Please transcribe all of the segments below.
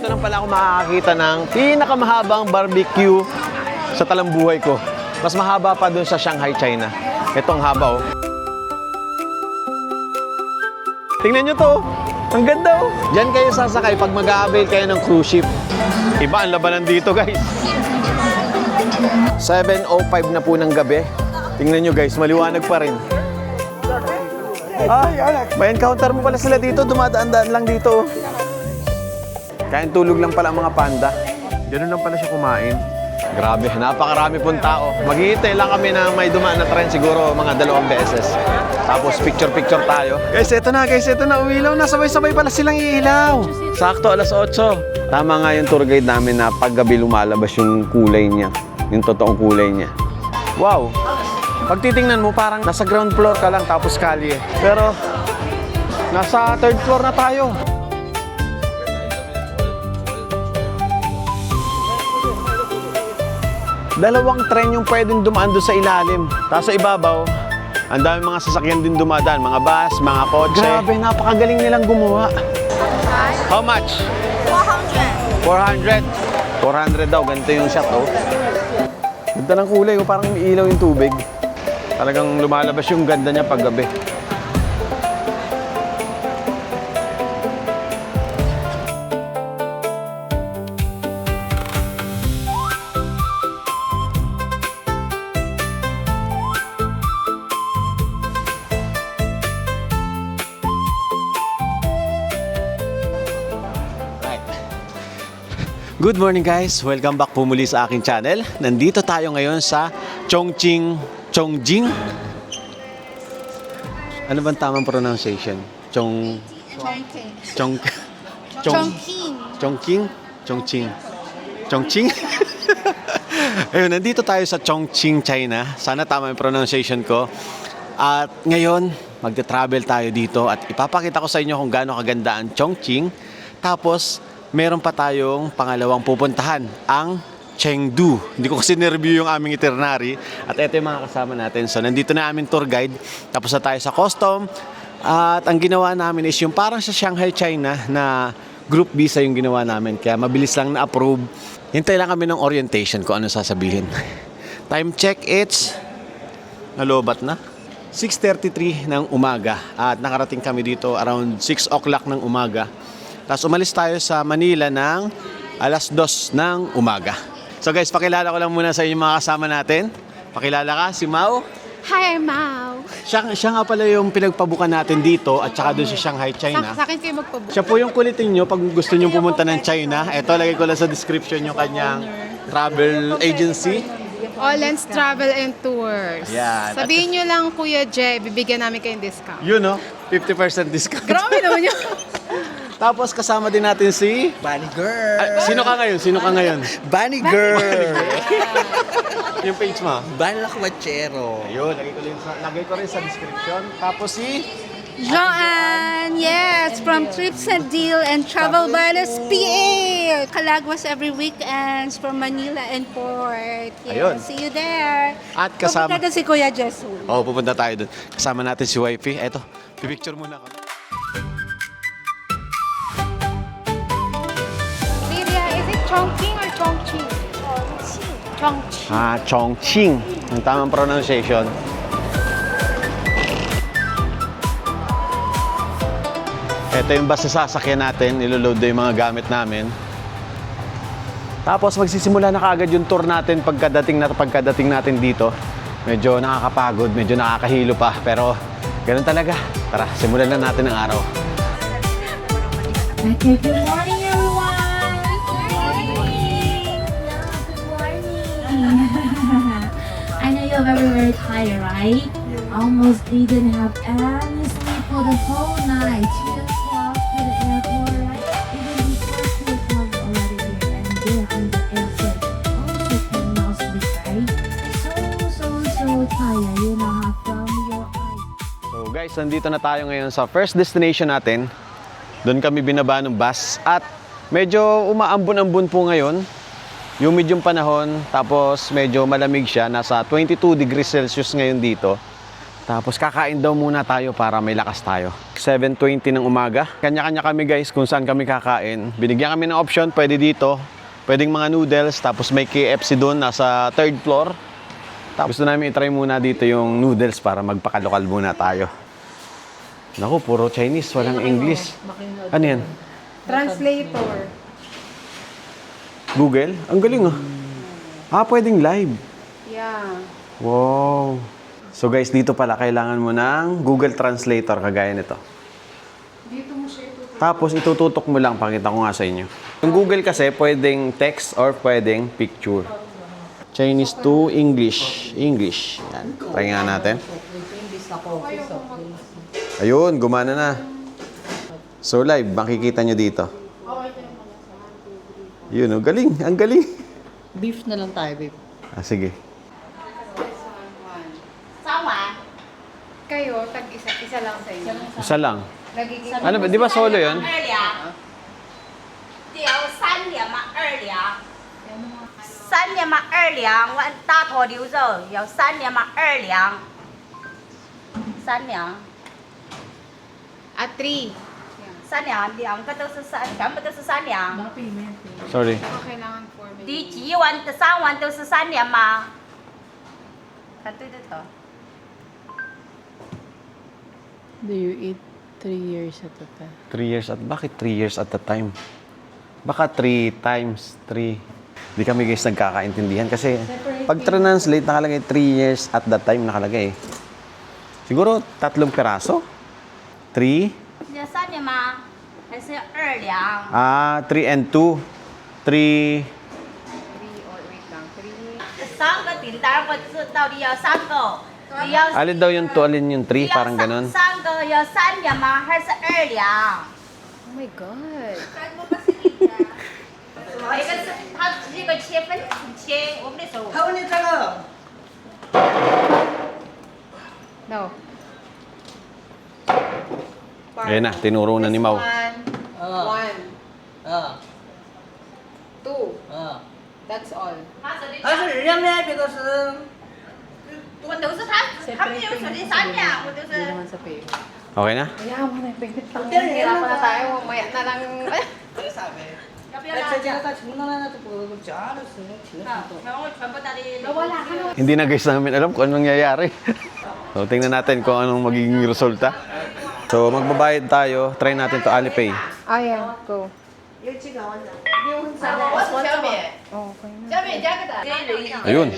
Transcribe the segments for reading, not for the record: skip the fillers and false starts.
dito lang pala ako makakakita ng pinakamahabang barbecue sa talambuhay ko. Mas mahaba pa dun sa Shanghai, China. Itong haba, oh. Tingnan nyo to, oh. Ang ganda, oh. Diyan kayo sasakay pag mag-a-avail kayo ng cruise ship. Iba ang labanan dito, guys. 7:05 na po ng gabi. Tingnan nyo, guys, maliwanag pa rin. May encounter mo pala sila dito, dumadaan-daan lang dito. Kain tulog lang pala ang mga panda. Ganun lang pala siya kumain. Grabe, napakarami pong tao. Maghihintay lang kami na may dumaan na tren, siguro mga 2 beses. Tapos picture-picture tayo. Guys, eto na, umilaw na. Sabay-sabay pala silang iilaw. Sakto, alas 8. Tama nga yung tour guide namin na paggabi lumalabas yung kulay niya. Yung totoong kulay niya. Wow! Pag titingnan mo, parang nasa ground floor ka lang tapos kalye. Pero, nasa 3rd floor na tayo. Dalawang tren yung pwedeng dumaan doon sa ilalim. Tapos sa ibabaw, ang daming mga sasakyan din dumadaan. Mga bus, mga kotse. Grabe, napakagaling nilang gumawa. How much? 400. 400 daw, ganito yung shot, oh. Ganda ng kulay, oh. Parang may ilaw yung tubig. Talagang lumalabas yung ganda niya pag gabi. Good morning guys! Welcome back po muli sa aking channel. Nandito tayo ngayon sa Chongqing. Ano bang tamang pronunciation? Chongqing. Ayun, nandito tayo sa Chongqing, China. Sana tama yung pronunciation ko. At ngayon, magte-travel tayo dito at ipapakita ko sa inyo kung gaano kaganda ang Chongqing. Tapos, meron pa tayong pangalawang pupuntahan, ang Chengdu. Hindi ko kasi nireview yung aming itinerary. At ito yung mga kasama natin. So, nandito na aming tour guide. Tapos na tayo sa custom. At ang ginawa namin is yung parang sa Shanghai, China na group visa yung ginawa namin. Kaya mabilis lang na-approve. Hintay lang kami ng orientation kung ano sasabihin. Time check, it's nalobat na. 6:33 ng umaga. At nakarating kami dito around 6 o'clock ng umaga. Tapos umalis tayo sa Manila ng alas 2 ng umaga. So guys, pakilala ko lang muna sa inyo mga kasama natin. Pakilala ka, si Mau. Hi, I'm Mau. Siya nga pala yung pinagpabukan natin dito at saka doon sa Shanghai, China. Sa akin kayo magpabook. Siya po yung kulitin nyo pag gusto nyo pumunta ng China. Ito, lagay ko lang sa description yung kanyang travel agency. Allens Travel and Tours. Yan. Sabihin nyo lang, Kuya Jay, bibigyan namin kayong discount. Yun, no? 50% discount. Grabe naman yun. Tapos kasama din natin si... Bunny Girl! Sino ka ngayon? Sino ka ngayon? Bunny Girl! Yung page mo? Bunny Lakwachero. Ayun, lagay ko rin sa description. Tapos si... Joanne, yes, from Trips and Deal and Travel Balance PA. Calagwas every weekends from Manila and Port. Yes, Ayun. see you there. At kasama... Pupunta doon si Kuya Jesu. Oo, pupunta tayo doon. Kasama natin si Wifey. Eto, pipicture muna ako. Lydia, is it Chongqing or Chongqing? Chongqing. Chongqing. Ang tamang pronunciation. Ito yung bus na sasakyan natin. Iloload na yung mga gamit namin. Tapos magsisimula na kaagad yung tour natin pagkadating natin dito. Medyo nakakapagod, medyo nakakahilo pa. Pero ganun talaga. Tara, simulan na natin ang araw. Okay, good morning everyone! Good morning! Good morning! I know you're very tired, right? Almost didn't have any sleep for the whole night. 2 o'clock to the airport, right? Even before 2 o'clock already here and there on the exit. Also cannot sleep, right? So tired, you know, from your eyes. So guys, nandito na tayo ngayon sa first destination natin. Doon kami binaba ng bus at medyo umaambon-ambon po ngayon. Humid yung panahon, tapos medyo malamig siya. Nasa 22 degrees Celsius ngayon dito. Tapos kakain daw muna tayo para may lakas tayo. 7:20 ng umaga. Kanya-kanya kami guys kung saan kami kakain. Binigyan kami ng option, pwede dito, pwedeng mga noodles, tapos may KFC doon, nasa 3rd floor. Tapos gusto namin itry muna dito yung noodles para magpakalokal muna tayo. Naku, puro Chinese, walang English. Ano yan? Translator. Google? Ang galing ah. Pwedeng live. Yeah. Wow. So guys, dito pala kailangan mo ng Google Translator kagaya nito. Dito mo siya ito. Tapos itututok mo lang, pakita ko nga sa inyo. Yung Google kasi pwedeng text or pwedeng picture. Chinese to English. English. Yan. Try nga natin. Ayun, gumana na. So live, makikita nyo dito. Yun, oh, galing. Ang galing. Beef na lang tayo, babe. Sige. Kayo, tag-isa lang sa inyo. Isa lang. Nagiging... Ano ba, di ba solo yun? 3年嘛2两，我大坨牛肉要3年嘛2两，3两 3. 3两2个都是全部都是3两。 Sorry. Kailangan 4 minutes. 第几碗的3碗都是3两吗？看对的头。 Do you eat 3 years at a time? 3 years at bakit 3 years at a time? Baka 3 times 3. Di kami guys nagkakaintindihan kasi pag translate nakalagay 3 years at that time nakalagay. Siguro 3 piraso? 3? 要3两吗？还是2两？ 3 and 2. 3. 3 or wait lang. 3. 3个订单我知到底要3个，你要 Alin daw yung 2, alin yung 3? Parang ganun. 3个要3两吗？还是2两？ Oh my God. 一个是它一个切分切我们的手。 Hawin ito ka! No. Ayan na, tinuro na ni Mau. 1, 2. That's all. 还是2呢？这个是我都是他们有说的3两，我都是。 Sa pay. Okay na? Kaya mo na yung pagkit lang. Hirapan na tayo. Mamaya na lang. 要不要 At 拿 sa？ dyan ka, sino na natin po? Diyan,然后我全部打的。 Hindi na guys namin alam kung anong nangyayari. So tingnan natin kung anong magiging resulta. So magbabayad tayo. Try natin to Alipay. Oh yeah, go. Ayun.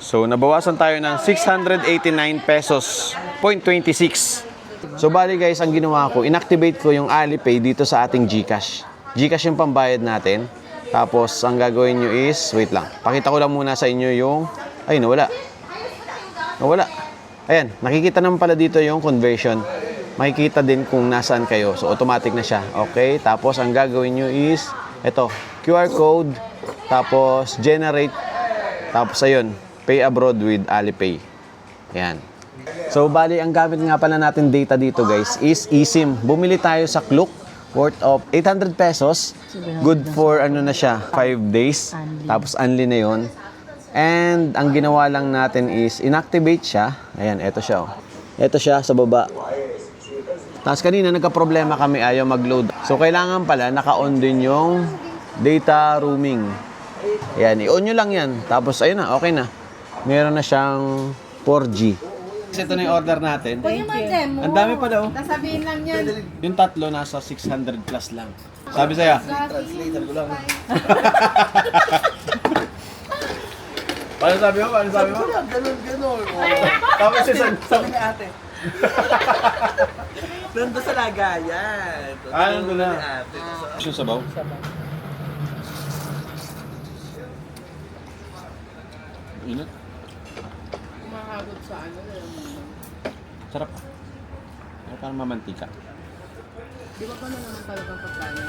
So, nabawasan tayo ng 689 pesos, 0.26. So, bali guys, ang ginawa ko, inactivate ko yung Alipay dito sa ating GCash. GCash yung pambayad natin. Tapos, ang gagawin nyo is, wait lang, pakita ko lang muna sa inyo yung, ay, nawala. Nawala. Ayan, nakikita naman pala dito yung conversion. Makikita din kung nasaan kayo. So, automatic na siya. Okay? Tapos, ang gagawin nyo is, ito, QR code, tapos, generate, tapos, ayun, pay abroad with Alipay. Ayan. So, bali, ang gamit nga pala natin data dito, guys, is eSIM. Bumili tayo sa Klook, worth of 800 pesos. Good for, ano na siya, 5 days. Tapos, unli na yun. And, ang ginawa lang natin is, inactivate siya. Ayan, eto siya. Oh. Eto siya sa baba. Tapos kanina nagka-problema kami, ayaw mag-load. So kailangan pala naka-on din yung data roaming. Ayan, i-on nyo lang yan. Tapos ayun na, okay na. Meron na siyang 4G. Ito na yung order natin. Ang dami pa daw. Nasabihin lang yan. Yung tatlo nasa 600 plus lang. Sabi sa'yo. translator ko lang. Paano sabi mo? Paano sabi mo? Ganun. Tapos Sabi ni ate. Nandun sa lagayan. nandun na. Ni ate. Yung sabaw? Init? Kumakagot sa ano. Sarap. Parang mamantika. Di ba pa naman talagang pagkain?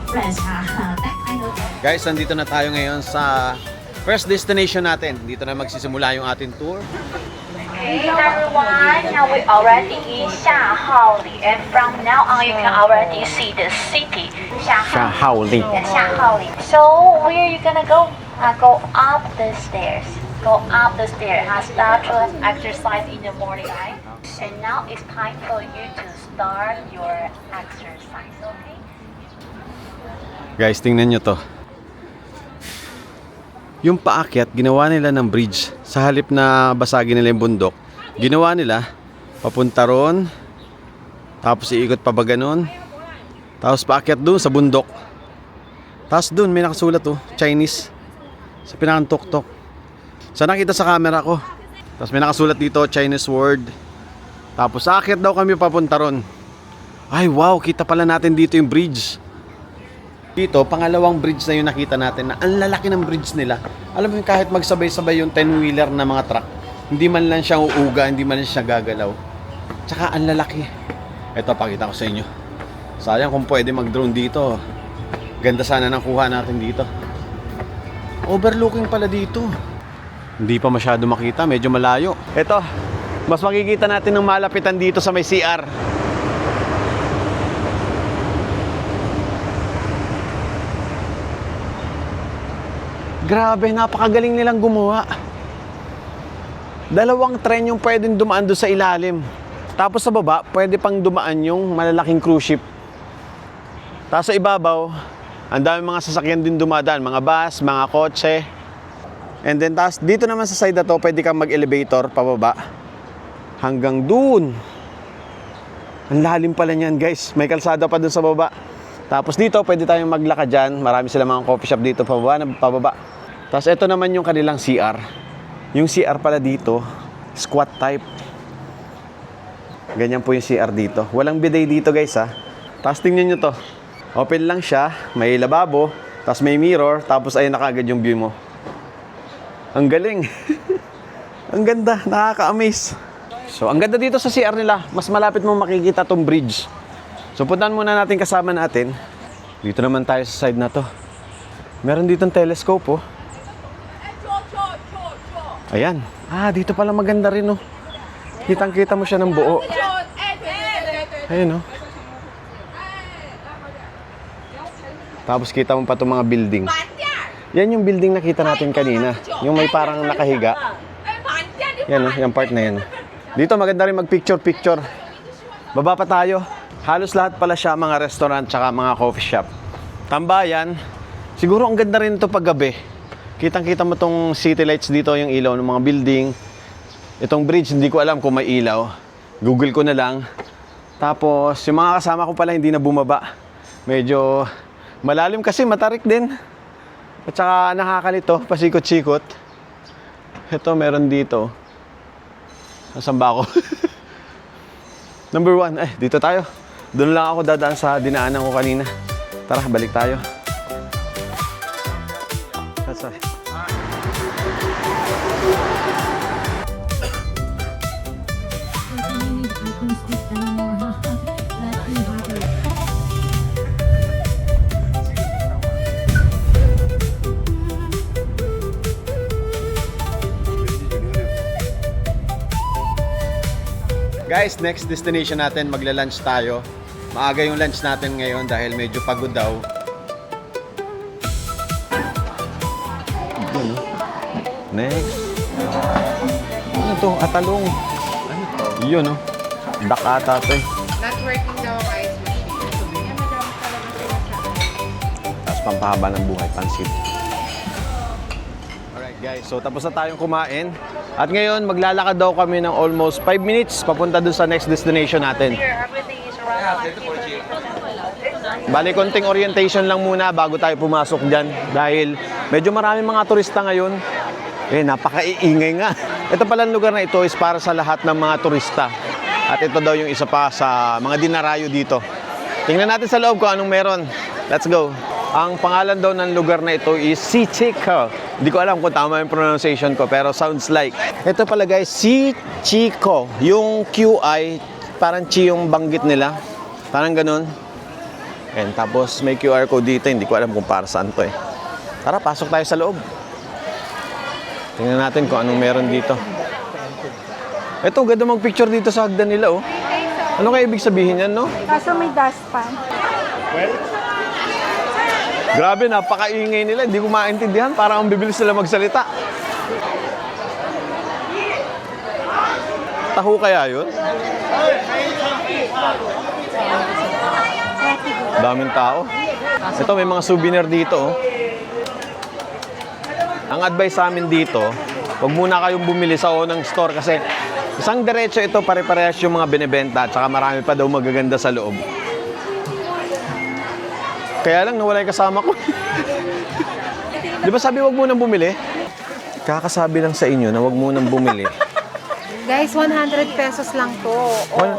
Fresh, Guys, nandito na tayo ngayon sa first destination natin. Dito na magsisimula yung ating tour. Okay, everyone, now we already in Xiahaoli, and from now on you can already see the city. Xiahaoli. Xiahaoli. So where are you gonna go? Go up the stairs. Go up the stairs. Start to exercise in the morning, right? And now it's time for you to start your exercise. Okay? Guys, tingnan nyo to. Yung paakyat, ginawa nila ng bridge. Sa halip na basagin nila yung bundok, ginawa nila, papunta ron, tapos iikot pa ba ganun, tapos paakyat dun sa bundok. Tapos dun, may nakasulat to, Chinese, sa pinakantok-tok. Sa nakita sa camera ko. Tapos may nakasulat dito, Chinese word. Tapos aakyat daw kami papunta ron. Ay wow, kita pala natin dito yung bridge. Dito, pangalawang bridge na yung nakita natin na ang lalaki ng bridge nila. Alam mo yung kahit magsabay-sabay yung 10-wheeler na mga truck, hindi man lang siya uuga, hindi man lang siya gagalaw. Tsaka ang lalaki. Ito, pakita ko sa inyo. Sayang kung pwede mag-drone dito. Ganda sana ng kuha natin dito. Overlooking pala dito. Hindi pa masyado makita, medyo malayo. Ito, mas makikita natin ng malapitan dito sa may CR. Grabe, napakagaling nilang gumawa. Dalawang tren yung pwedeng dumaan doon sa ilalim. Tapos sa baba, pwede pang dumaan yung malalaking cruise ship. Tapos sa ibabaw, ang dami mga sasakyan din dumadaan. Mga bus, mga kotse. And then, tapos dito naman sa side na to, pwede kang mag-elevator pababa. Hanggang doon. Ang lalim pala niyan, guys. May kalsada pa doon sa baba. Tapos dito, pwede tayong maglakad dyan. Marami sila mga coffee shop dito pababa. Tapos ito naman yung kanilang CR. Yung CR pala dito, squat type. Ganyan po yung CR dito. Walang bidet dito, guys, ha. Tapos tingnan nyo to. Open lang siya, may lababo, tapos may mirror, tapos ayun na kaagad yung view mo. Ang galing. Ang ganda, nakaka-amaze. So, ang ganda dito sa CR nila. Mas malapit mo makikita tong bridge. So, puntahan muna natin kasama natin. Dito naman tayo sa side na to. Meron ditong telescope, oh. Ayan. Ah, dito pala maganda rin, oh. Kitang-kita mo siya ng buo. Ayan, oh. Tapos kita mo pa itong mga building. Yan yung building na kita natin kanina. Yung may parang nakahiga. Yan, oh. Yung part na yan. Dito maganda rin mag-picture-picture. Baba pa tayo. Halos lahat pala siya mga restaurant tsaka mga coffee shop. Tambayan. Siguro ang ganda rin ito paggabi. Kitang-kita mo tong city lights dito, yung ilaw ng mga building. Itong bridge, hindi ko alam kung may ilaw. Google ko na lang. Tapos, yung mga kasama ko pala hindi na bumaba. Medyo malalim kasi, matarik din. At saka nakakalito, pasikot-sikot. Ito, meron dito. Nasaan ba ako? Number 1, dito tayo. Doon lang ako dadaan sa dinaanan ko kanina. Tara, balik tayo. That's right. Guys, next destination natin, magla-lunch tayo. Maaga yung lunch natin ngayon dahil medyo pagod daw. Next. Ano to? Atalong. Ano to? Yun, no? Dak ata to, eh. Not working daw ang ice machine. Tapos pampahaba ng buhay, pansit. Alright guys, so tapos na tayong kumain. At ngayon, maglalakad daw kami ng almost 5 minutes papunta dun sa next destination natin. Bali, konting orientation lang muna bago tayo pumasok dyan. Dahil medyo maraming mga turista ngayon. Napaka-iingay nga. Ito palang lugar na ito is para sa lahat ng mga turista. At ito daw yung isa pa sa mga dinarayo dito. Tingnan natin sa loob kung anong meron. Let's go. Ang pangalan daw ng lugar na ito is Sichiko. Hindi ko alam kung tama yung pronunciation ko, pero sounds like. Ito pala guys, Sichiko. Yung QI, parang chi yung banggit nila. Parang ganun. And tapos may QR code dito. Hindi ko alam kung para saan to, eh. Tara, pasok tayo sa loob. Tingnan natin kung anong meron dito. Ito, ganda mag-picture dito sa hagdan nila, oh. Ano kaya ibig sabihin yan, no? Kaso may dustpan. Grabe, napakaingay nila. Hindi ko maintindihan. Parang ang bibilis sila magsalita. Taho kaya yun? Daming tao. Ito, may mga souvenir dito, oh. Ang advice sa amin dito, huwag muna kayong bumili sa unang store kasi isang diretso ito, pare-parehas yung mga binibenta at saka marami pa daw magaganda sa loob. Kaya lang nawala yung kasama ko. Di ba sabi huwag munang bumili? Kakasabi lang sa inyo na huwag munang bumili. Guys, 100 pesos lang to. Oh,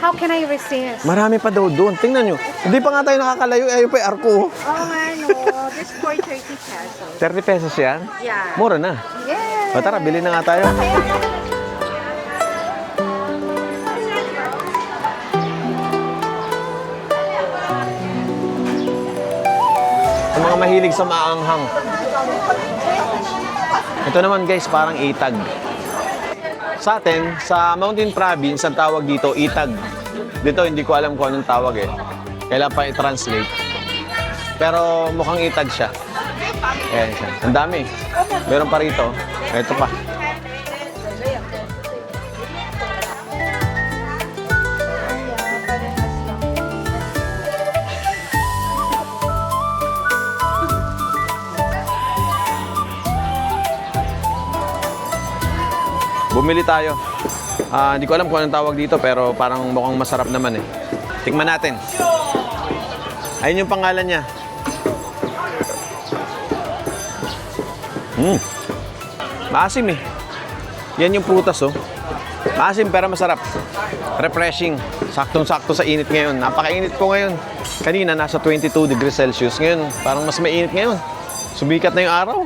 how can I resist? Marami pa daw doon. Tingnan nyo. Hindi pa nga tayo nakakalayo. Ayun pa yung arko. Oh, ano. This for 30 pesos. 30 pesos yan? Yeah. Mura na. Yes. O tara, bili na nga tayo. Sa mga mahilig sa maanghang. Ito naman guys, parang itag. Sa atin, sa Mountain Province, ang tawag dito, itag. Dito, hindi ko alam kung anong tawag eh. Kailangan pa i-translate. Pero mukhang itag siya. Ayan siya. Ang dami. Meron pa rito. Ito pa. Bumili tayo. Hindi ko alam kung anong tawag dito pero parang mukhang masarap naman eh. Tikman natin. Ayun yung pangalan niya. Maasim eh. Yan yung prutas oh. Maasim pero masarap. Refreshing. Saktong-sakto sa init ngayon. Napakainit ko ngayon. Kanina nasa 22 degrees Celsius. Ngayon parang mas mainit ngayon. Sumikat na yung araw.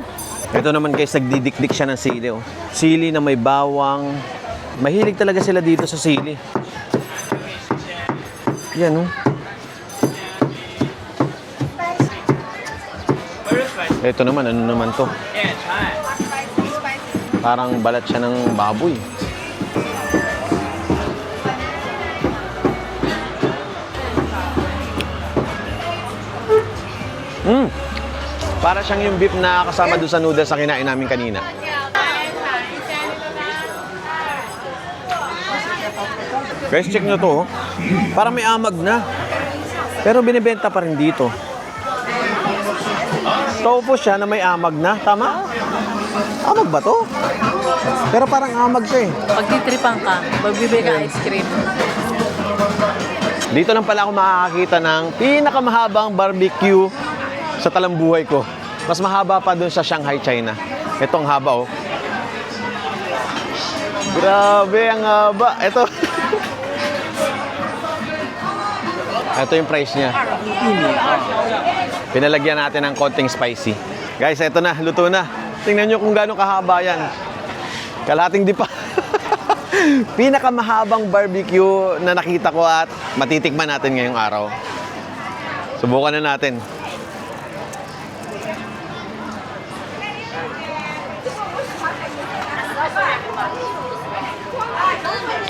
Ito naman guys, nagdidikdik siya ng sili oh. Sili na may bawang. Mahilig talaga sila dito sa sili. Yan oh. Ito naman, ano naman to? Parang balat siya ng baboy. Para siyang yung beef na kasama doon sa noodles na kinain namin kanina. Guys, check nyo to. Oh. Parang may amag na. Pero binibenta pa rin dito. Tofu siya na may amag na. Tama? Amag ba to? Pero parang amag siya eh. Pag titripan ka, magbibigay ka ice cream. Dito lang pala ako makakakita ng pinakamahabang barbecue sa talambuhay ko. Mas mahaba pa dun sa Shanghai, China. Ito ang haba, oh. Grabe, ang haba. Ito. Ito yung price niya. Pinalagyan natin ng konting spicy. Guys, ito na. Luto na. Tingnan nyo kung gaano kahaba yan. Kalahating di pa. Pinakamahabang barbecue na nakita ko at matitikman natin ngayong araw. Subukan na natin.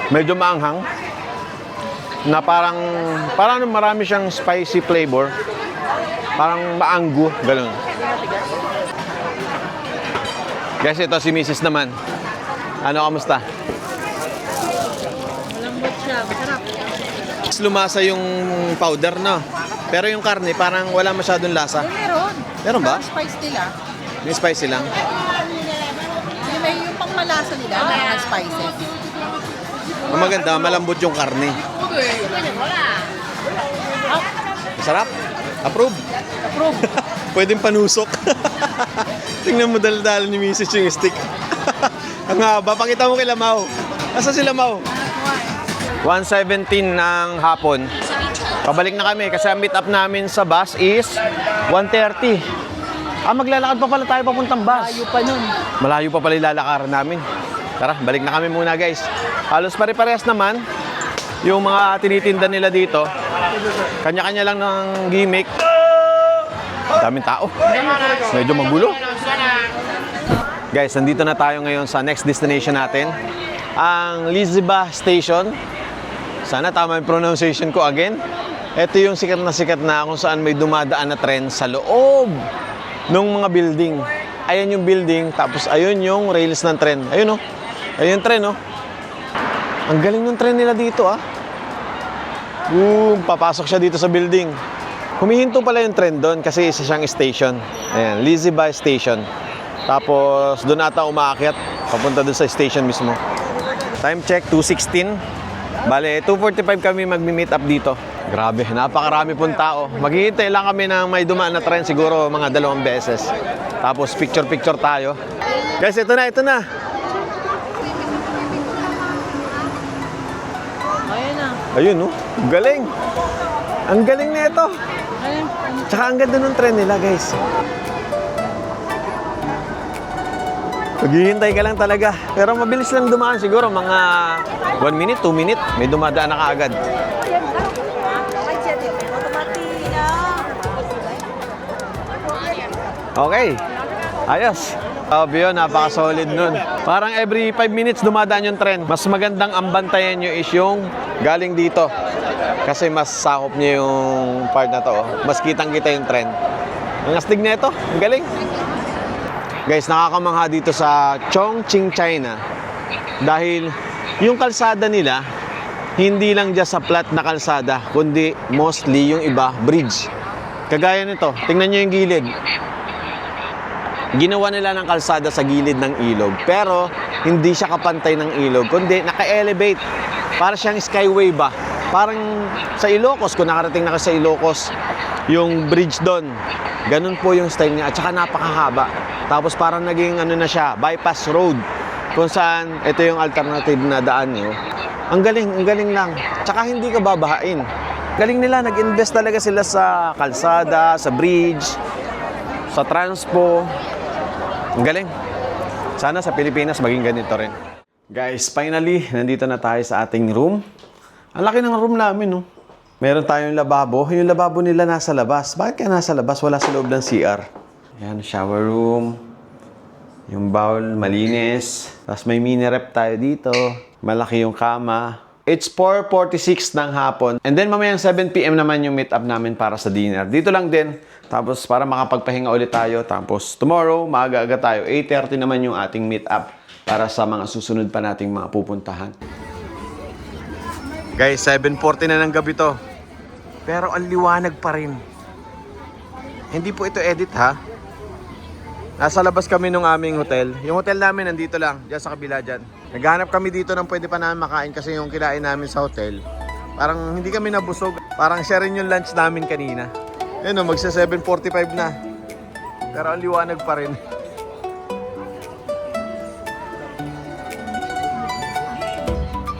Medyo maanghang na parang marami siyang spicy flavor. Parang maanggo, gano'n. Guys, ito si Mrs. naman. Ano, kamusta? Malambot siya, masarap. Lumasa yung powder na. Pero yung karne, parang wala masyadong lasa. Meron. Meron ba? Spice nila. May spicy lang. May yung pangmalasa nila, may mga spices. Ang maganda, malambot yung karne. Masarap. Approve. Approve. Pwedeng panusok. Tingnan mo dal-dal ni Mrs. yung stick. Ang haba. Pakita mo kay Lamaw. Asa si Lamaw? 1:17 ng hapon. Pabalik na kami kasi ang meet up namin sa bus is 1:30. Maglalakad pa pala tayo papuntang bus. Ayaw pa nun. Malayo pa pala ilalakaran namin. Tara, balik na kami muna guys. Halos pare-parehas naman yung mga tinitinda nila dito. Kanya-kanya lang ng gimmick. Daming tao. Medyo magulo. Guys, nandito na tayo ngayon sa next destination natin. ang Liziba Station. Sana tama yung pronunciation ko again. Ito yung sikat na kung saan may dumadaan na tren sa loob ng mga building. Ayan yung building, tapos ayun yung rails ng tren. Ayun, oh. Ayun yung tren, oh. Ang galing ng tren nila dito, ah. Boom, papasok siya dito sa building. Humihinto pala yung tren doon kasi isa siyang station. Ayan, Liziba Station. Tapos doon ata umaakyat, papunta doon sa station mismo. Time check, 2:16. Bale, 2:45 kami magmi-meet up dito. Grabe, napakarami pong tao. Maghihintay lang kami ng may dumaan na tren siguro mga 2 beses. Tapos picture-picture tayo. Guys, ito na, ito na. Ayun na. Ayun, oh. Galing. Ang galing na ito. Tsaka ang ganda ng tren nila, guys. Maghihintay ka lang talaga. Pero mabilis lang dumaan siguro. Mga 1 minute, 2 minute. May dumadaan na kaagad. Okay. Ayos. Sabi yun, napaka-solid nun. Parang every 5 minutes dumadaan yung tren. Mas magandang ambantayan nyo is yung galing dito. Kasi mas sakop nyo yung part na to. Oh. Mas kitang-kita yung tren. Ang astig na ito. Ang galing. Guys, nakakamangha dito sa Chongqing, China. Dahil yung kalsada nila, hindi lang just sa flat na kalsada, kundi mostly yung iba, bridge. Kagaya nito, tingnan nyo yung gilid. Ginawa nila ng kalsada sa gilid ng ilog, pero hindi siya kapantay ng ilog, kundi naka-elevate. Para siyang skyway ba? Parang sa Ilocos, kung nakarating na ka sa Ilocos, yung bridge doon, ganun po yung style niya, at saka napakahaba. Tapos parang naging ano na siya, bypass road, kung saan ito yung alternative na daan nyo. Ang galing lang. Tsaka hindi ka babahain. Galing nila, nag-invest talaga sila sa kalsada, sa bridge, sa transpo. Ang galing. Sana sa Pilipinas maging ganito rin. Guys, finally, nandito na tayo sa ating room. Ang laki ng room namin, no? Meron tayong lababo. Yung lababo nila nasa labas. Bakit kaya nasa labas? Wala sa loob ng CR. Ayan, shower room. Yung bowl, malinis. Tapos may mini rep tayo dito. Malaki yung kama. It's 4:46 ng hapon. And then mamayang 7 PM naman yung meet up namin para sa dinner. Dito lang din. Tapos para makapagpahinga ulit tayo. Tapos tomorrow, maaga-aga tayo. 8:30 naman yung ating meet up para sa mga susunod pa nating mga pupuntahan. Guys, 7:40 na ng gabi to. Pero ang liwanag pa rin. Hindi po ito edit, ha? Nasa labas kami nung aming hotel. Yung hotel namin nandito lang, dyan sa kabila dyan. Naghahanap kami dito ng pwede pa namin makain kasi yung kinain namin sa hotel, parang hindi kami nabusog. Parang siya rin yung lunch namin kanina. Yun o, magsa 7:45 na. Pero ang liwanag pa rin.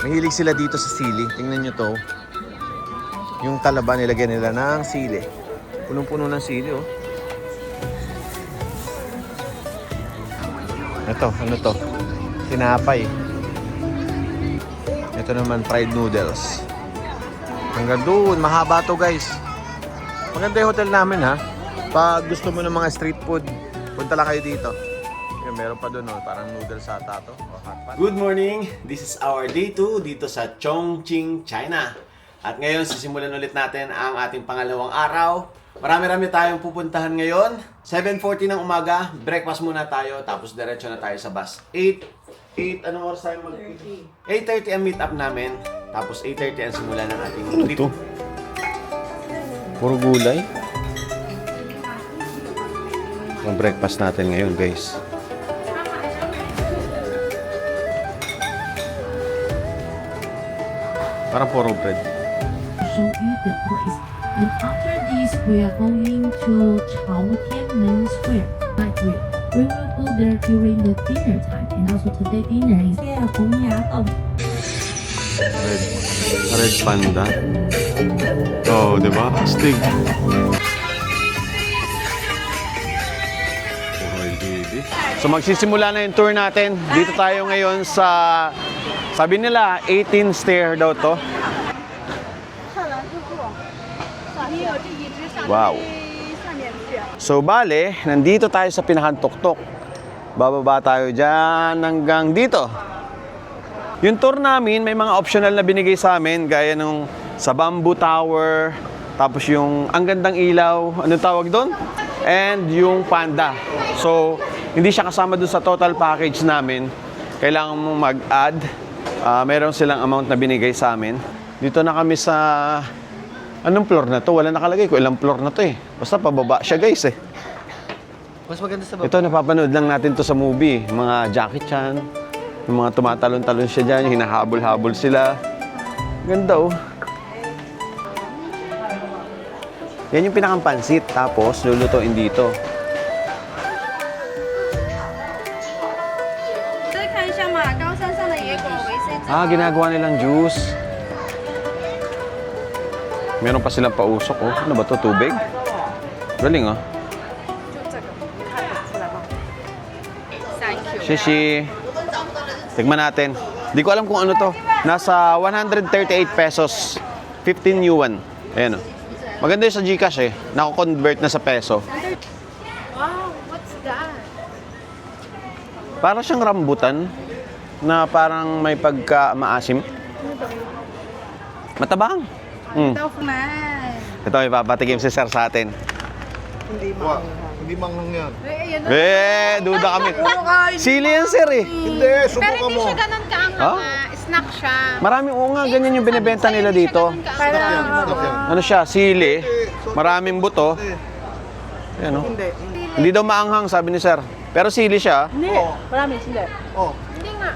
Mahilig sila dito sa sili. Tingnan nyo to. Yung talaba nilagyan nila ng sili. Punong-puno ng sili, oh. Ito, ano to? Tinapay. Ito naman, fried noodles. Hanggang doon, mahaba to, guys. Maganda yung hotel namin, ha? Pag gusto mo ng mga street food, punta lang kayo dito. Yan, meron pa doon, oh. Parang noodles ata to. Oh, hot pot. Good morning! This is our day 2 dito sa Chongqing, China. At ngayon, sisimulan ulit natin ang ating pangalawang araw. Marami-rami tayong pupuntahan ngayon. 7:40 ng umaga, breakfast muna tayo, tapos diretso na tayo sa bus. 8, anong oras tayo 8:30 ang meet up namin, tapos 8:30 ang simula ng ating trip. Ito. Puro gulay. Ang breakfast natin ngayon, guys. Parang puro bread. Show you the place. And after this, we are going to Chaotianmen Square. But we will go there during the dinner time. And also today dinner is Red panda. Oh, di ba? Astig. So magsisimula na yung tour natin. Dito tayo ngayon sa, sabi nila, 18 stair daw to. Wow. So bale, nandito tayo sa pinakang tuktok. Bababa tayo dyan hanggang dito. Yung tour namin, may mga optional na binigay sa amin, gaya nung sa Bamboo Tower, tapos yung ang gandang ilaw, anong tawag doon? And yung panda. So, hindi siya kasama doon sa total package namin. Kailangan mong mag-add. Meron silang amount na binigay sa amin. Dito na kami sa... Anong floor na to? Wala nakalagay kung ilang floor na to eh. Basta pababa siya guys eh. Mas maganda sa baba. Ito, napapanood lang natin to sa movie. Mga Jackie Chan. Yung mga tumatalon-talon siya dyan. Yung hinahabol-habol sila. Ganda oh. Yan yung pinakampansit. Tapos, lulutuin dito. Ginagawa nilang juice. Meron pa silang pausok oh. Ano ba to? Tubig? Galing oh. Shishi. Tignan natin. Di ko alam kung ano to. Nasa 138 pesos. 15 yuan. Ayan oh. Maganda yung sa Gcash eh. Nako-convert na sa peso. Wow, what's that? Para siyang rambutan na parang may pagka-maasim. Matabang. Ito, may papatikim si Sir sa atin. Hindi manghang yan. Duda kami. Sili yan, Sir eh. Hindi, Pero subukan hindi mo. siya ganun kaanghang. Snack siya. Maraming nga, ganyan yung binibenta nila dito. Ano siya, sili. Maraming buto. Ayan, oh. Hindi daw maanghang, sabi ni Sir. Pero sili siya. Hindi. Marami sila. Oh, Hindi nga.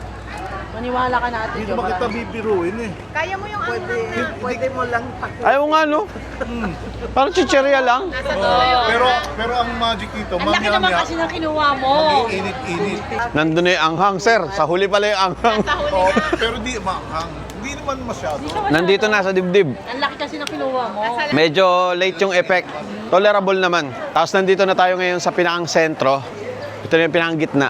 Maniwala ka natin. hindi naman kita bibiruin eh. Kaya mo yung anghang na. Pwede mo lang Ayaw nga, no? Parang chicherya lang. Pero ang magic dito, Ang laki naman kasi ng kinuha mo. init-init. Nandun na yung anghang, Sir. Sa huli pala yung anghang. Oh, pero di manghang. Hindi naman masyado. Nandito na sa dibdib. Ang laki kasi ng kinuha mo. Medyo late yung effect. Tolerable naman. Tapos nandito na tayo ngayon sa pinakang sentro. Ito na yung pinakang gitna.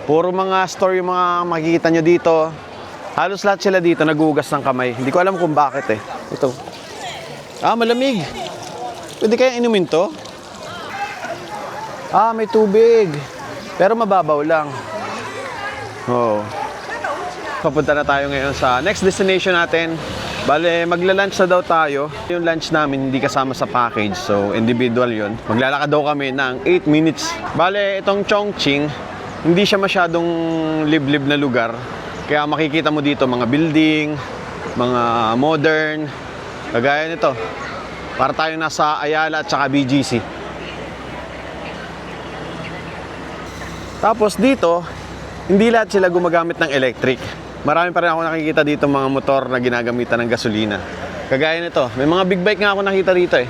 Puro mga store yung mga makikita nyo dito. Halos lahat sila dito nagugas ng kamay. Hindi ko alam kung bakit eh. Ito. Malamig. Pwede kaya inumin to? May tubig. Pero mababaw lang. Oo. Papunta na tayo ngayon sa next destination natin. Bale, magla-lunch na daw tayo. Yung lunch namin hindi kasama sa package. So, individual yun. Maglalakad daw kami ng 8 minutes. Bale, itong Chongqing, hindi siya masyadong liblib na lugar. Kaya makikita mo dito mga building, mga modern, kagaya nito. Para tayo nasa Ayala at saka BGC. Tapos dito, hindi lahat sila gumagamit ng electric. Marami pa rin ako nakikita dito mga motor na ginagamitan ng gasolina. Kagaya nito, may mga big bike nga ako nakita dito eh.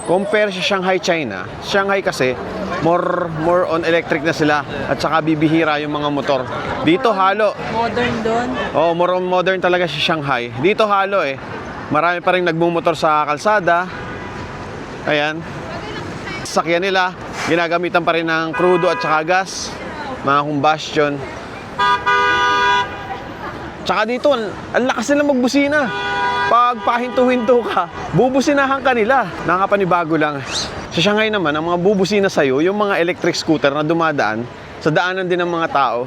Compare sa Shanghai, China. Shanghai kasi, more on electric na sila at saka bibihira yung mga motor. Dito halo. Modern doon. More on modern talaga si Shanghai. Dito halo eh. Marami pa rin nagmumotor sa kalsada. Ayan. Sasakyan nila, ginagamitan pa rin ng crudo at saka gas. Mga combustion. Tsaka dito, ang lakas nila magbusina. Pag pahinto-hinto ka, bubusinahan ka nila. Nakapanibago lang. Sa Shanghai naman, ang mga bubusina sa'yo, yung mga electric scooter na dumadaan, sa daanan din ng mga tao.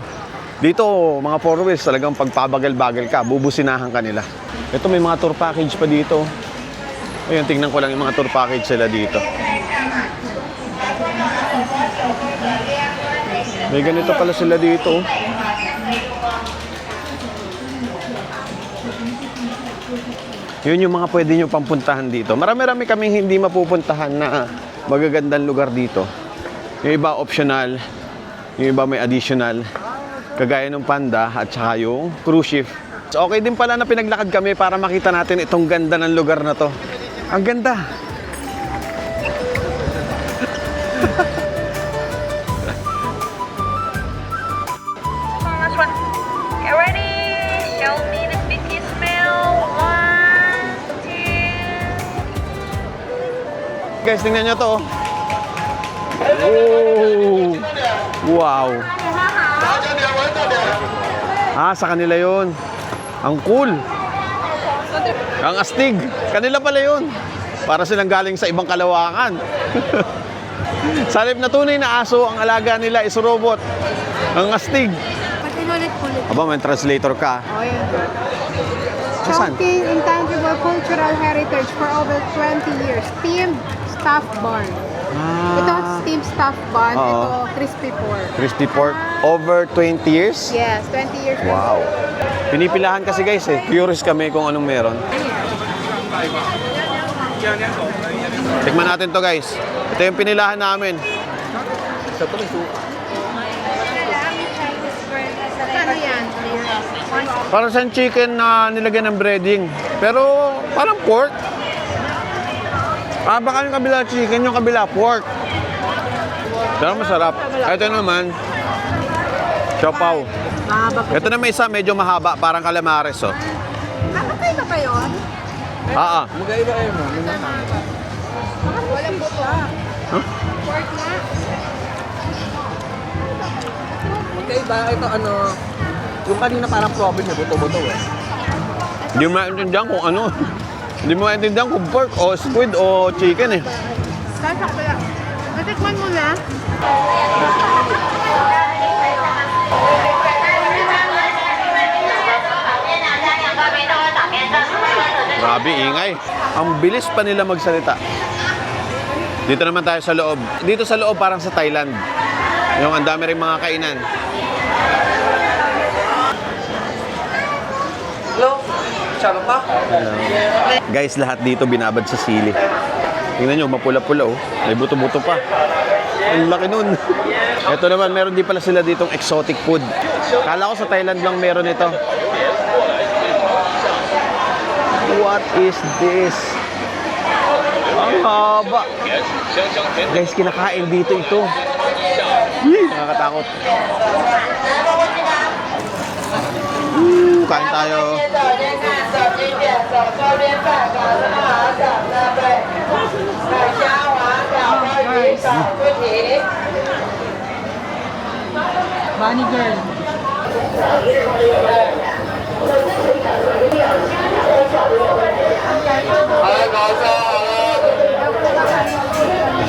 Dito, mga four wheels, talagang pagpabagal-bagal ka, bubusinahan ka nila. Ito, may mga tour package pa dito. Ayun, tingnan ko lang yung mga tour package sila dito. May ganito pala sila dito. Yun yung mga pwede nyo pampuntahan dito. Marami-rami kaming hindi mapupuntahan na magagandang lugar dito. Yung iba optional, yung iba may additional. Kagaya ng Panda at saka yung cruise ship. So, okay din pala na pinaglakad kami para makita natin itong ganda ng lugar na to. Ang ganda! Get ready. Show me the sticky smell. 1, 2. Guys, tingnan nyo to. Oh! Wow! Sa kanila yun. Ang cool. Ang astig. Kanila pala yun. Para silang galing sa ibang kalawakan. Sa halip na tunay na aso, ang alaga nila is robot. Ang astig. Ulit-ulit. Aba, may translator ka. Oh, yan. Saan? Chongqing Intangible Cultural Heritage for over 20 years. Steamed stuffed bun. Ito, steamed stuffed bun. Oo. Ito, crispy pork. Crispy pork. Over 20 years? Yes, 20 years. Wow. Pinipilahan kasi guys eh. Curious kami kung anong meron. Tikman natin to guys. Ito yung pinilahan namin. Ano yan? Parang sa chicken na nilagyan ng breading. Pero parang pork. Baka yung kabila chicken, yung kabila pork. Pero masarap. Ito naman, siopaw. Ito na may isa, medyo mahaba, parang calamares, oh. Magkaiba ba yun? Magkaiba kayo, mo. Walang buto. Pork na. Magkaiba, ito ano, yung kanina parang province na buto-buto eh. Hindi mo maintindihan kung ano. Hindi mo maintindihan kung pork o squid o chicken eh. Sasak pala. Natikman mo na. Grabe, ingay. Ang bilis pa nila magsalita. Dito naman tayo sa loob. Dito sa loob parang sa Thailand. Yung ang dami rin mga kainan. Hello? Salo pa? Guys, lahat dito binabad sa sili. Tingnan nyo, mapula-pula oh. May buto-buto pa. Ang laki nun. Ito naman, meron din pala sila ditong exotic food. Kala ko sa Thailand lang meron ito. What is this? Ang haba. Guys, kinakain dito ito. Nakakatakot. Kain tayo. Bunny girl.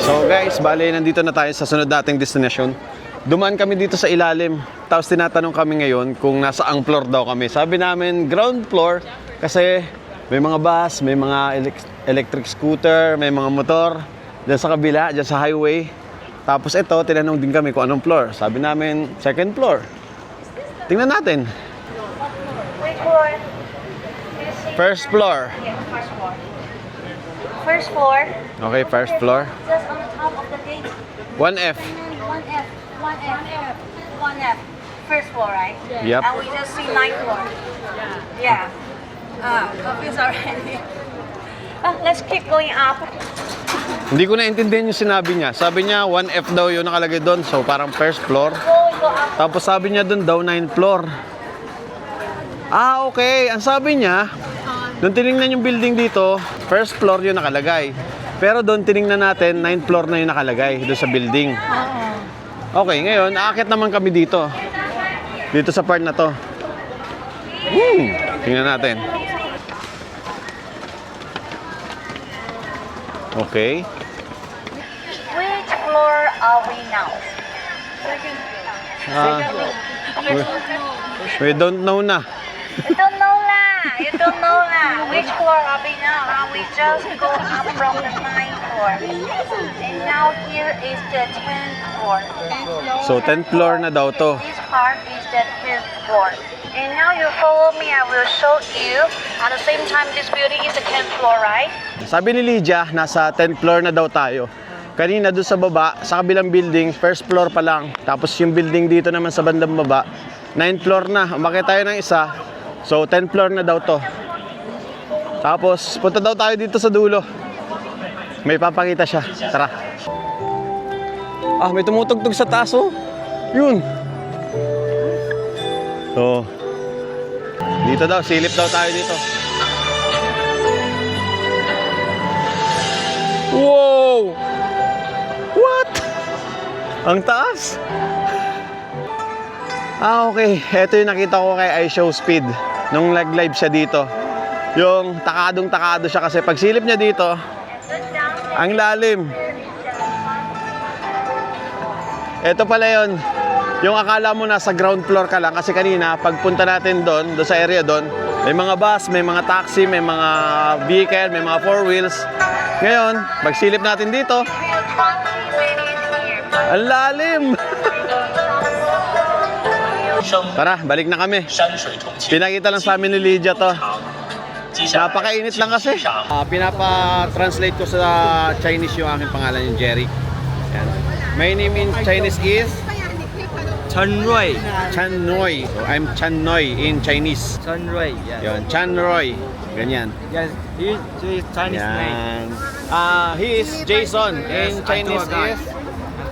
So guys, bale nandito na tayo sa sunod nating destination. Dumaan kami dito sa ilalim. Tapos tinatanong kami ngayon kung nasaang floor daw kami. Sabi namin ground floor kasi may mga bus, may mga electric scooter, may mga motor. Diyan sa kabila, diyan sa highway. Tapos ito, tinanong din kami kung anong floor. Sabi namin, second floor. Tingnan natin. First floor. First floor. Okay, first floor. Just on the top of the gate. 1F. 1F. First floor, right? Yep. And we just see 9th floor. Yeah. Confused already. Let's keep going up. Hindi ko naintindihan yung sinabi niya. Sabi niya, 1F daw yung nakalagay doon. So, parang first floor. Go up. Tapos sabi niya doon daw, 9th floor. Ah, okay. Ang sabi niya, doon tinignan yung building dito, first floor yung nakalagay. Pero doon tinignan natin, 9th floor na yung nakalagay doon sa building. Okay, ngayon, aakit naman kami dito. Dito sa part na to. Tingnan natin. Okay. Which floor are we now? We don't know na. You don't know lah. You don't know lah. Which floor are we now? We just go up from the 9th floor. And now here is the 10th floor. So, 10th floor na daw to. This part is the 10th floor. And now you follow me, I will show you. At the same time, this building is the 10th floor, right? Sabi ni Lydia, nasa 10th floor na daw tayo. Kanina doon sa baba, sa kabilang building, first floor pa lang. Tapos yung building dito naman sa bandang baba, 9th floor na. Umakyat tayo ng isa. So, 10th floor na daw to. Tapos, punta daw tayo dito sa dulo. May papakita siya. Tara. Ah, may tumutugtog sa taas, oh. Yun. So, dito daw, silip daw tayo dito. Wow! What? Ang taas? Ah, okay. Ito yung nakita ko kay iShowSpeed nung nag-live siya dito. Yung takadong-takado siya kasi pag silip niya dito, ang lalim. Ito pala yun. Yung akala mo nasa ground floor ka lang kasi kanina pagpunta natin doon sa area doon, may mga bus, may mga taxi, may mga vehicle, may mga four wheels. Ngayon, pagsilip natin dito, ang lalim! Tara, balik na kami. Pinakita lang sa amin ni Lydia to. Napakainit lang kasi. Pinapa-translate ko sa Chinese yung aking pangalan, yung Jerry. Yan. My name in Chinese is Chan Roy. Chan Roy. So, I'm Chan Roy in Chinese. Chan Roy, yeah. Yun, Chan Roy. Ganyan. Yes, he is Chinese name. Yan. He is Jason. In Chinese is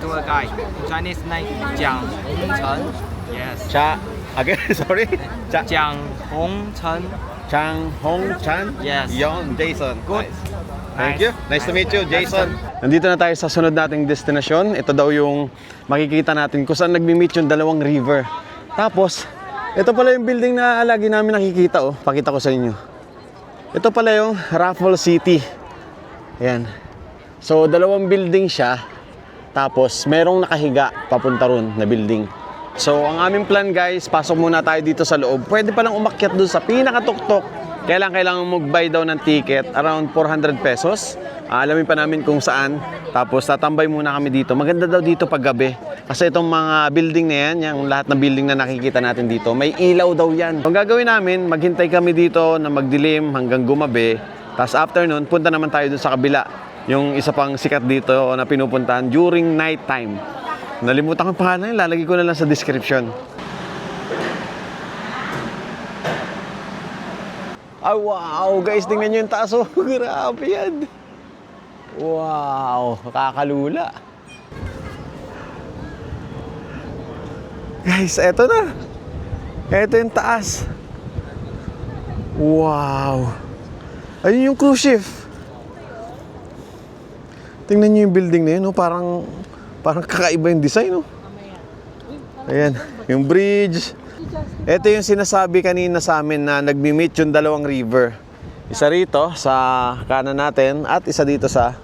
Tour guide. Chinese name Jiang Hongchen. Yes. Cha. Again, sorry. Cha. Jiang Hongchen. Chang Hong Chan. Yes. Yon, Jason. Good. Nice. Thank you. Nice to meet you, Jason. Nandito na tayo sa sunod nating destinasyon. Ito daw yung makikita natin kung saan nagmi-meet yung dalawang river. Tapos, ito pala yung building na lagi namin nakikita. Oh. Pakita ko sa inyo. Ito pala yung Raffles City. Ayan. So, dalawang building siya. Tapos, merong nakahiga papunta ron na building. So, ang aming plan guys, pasok muna tayo dito sa loob. Pwede palang umakyat doon sa pinakatuktok. Kailangan mag-buy daw ng ticket, around 400 pesos. Alamin pa namin kung saan. Tapos tatambay muna kami dito. Maganda daw dito pag gabi. Kasi itong mga building na yan, yung lahat ng building na nakikita natin dito, may ilaw daw yan. Ang gagawin namin, maghintay kami dito na magdilim hanggang gumabi. Tapos after nun, punta naman tayo dun sa kabila. Yung isa pang sikat dito na pinupuntahan during night time. Nalimutan ko yung pangalan, lalagay ko na lang sa description. Ah, wow! Guys, tingnan nyo yung taas. Oh. Grabe yan. Wow! Kakalula. Guys, eto na. Eto yung taas. Wow! Ayun yung cruise ship. Tingnan nyo yung building na yun. Oh. Parang kakaiba yung design. Oh. Ayan, yung bridge. Ito yung sinasabi kanina sa amin na nagmi-meet yung dalawang river. Isa rito sa kanan natin at isa dito sa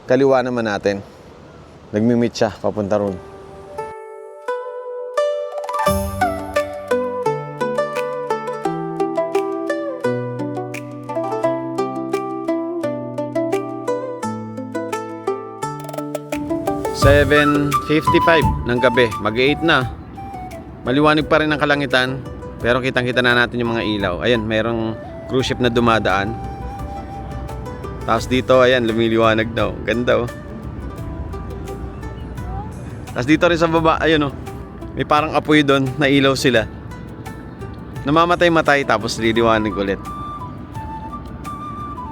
kaliwa naman natin. Nagmi-meet siya papunta ron. $7:55 ng gabi, mag-8 na. Maliwanag pa rin ang kalangitan, pero kitang-kita na natin yung mga ilaw. Ayan, merong cruise ship na dumadaan. Tapos dito, ayan, lumiliwanag daw. Ganda, oh. Tapos dito rin sa baba, ayun, oh. May parang apoy doon, na ilaw sila. Namamatay-matay, tapos liliwanag ulit.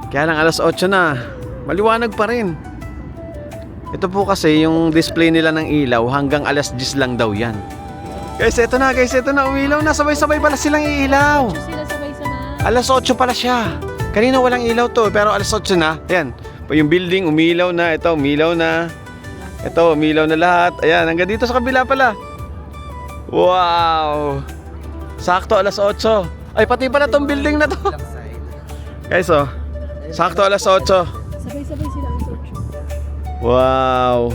Kaya lang, alas 8 na. Maliwanag pa rin. Ito po kasi yung display nila ng ilaw hanggang alas 10 lang daw yan. Guys, eto na, umilaw na. Sabay-sabay pala silang iilaw. Sila sabay-sabay. Alas 8 pala siya. Kanina walang ilaw to, pero alas 8 na. Ayan, yung building umilaw na. Ito, umilaw na. Ito, umilaw na lahat. Ayan, hanggang dito sa kabila pala. Wow! Sakto, alas 8. Ay, pati pala tong building na to. Guys, oh. Sakto, alas 8. Sabay-sabay sila ang search. Wow!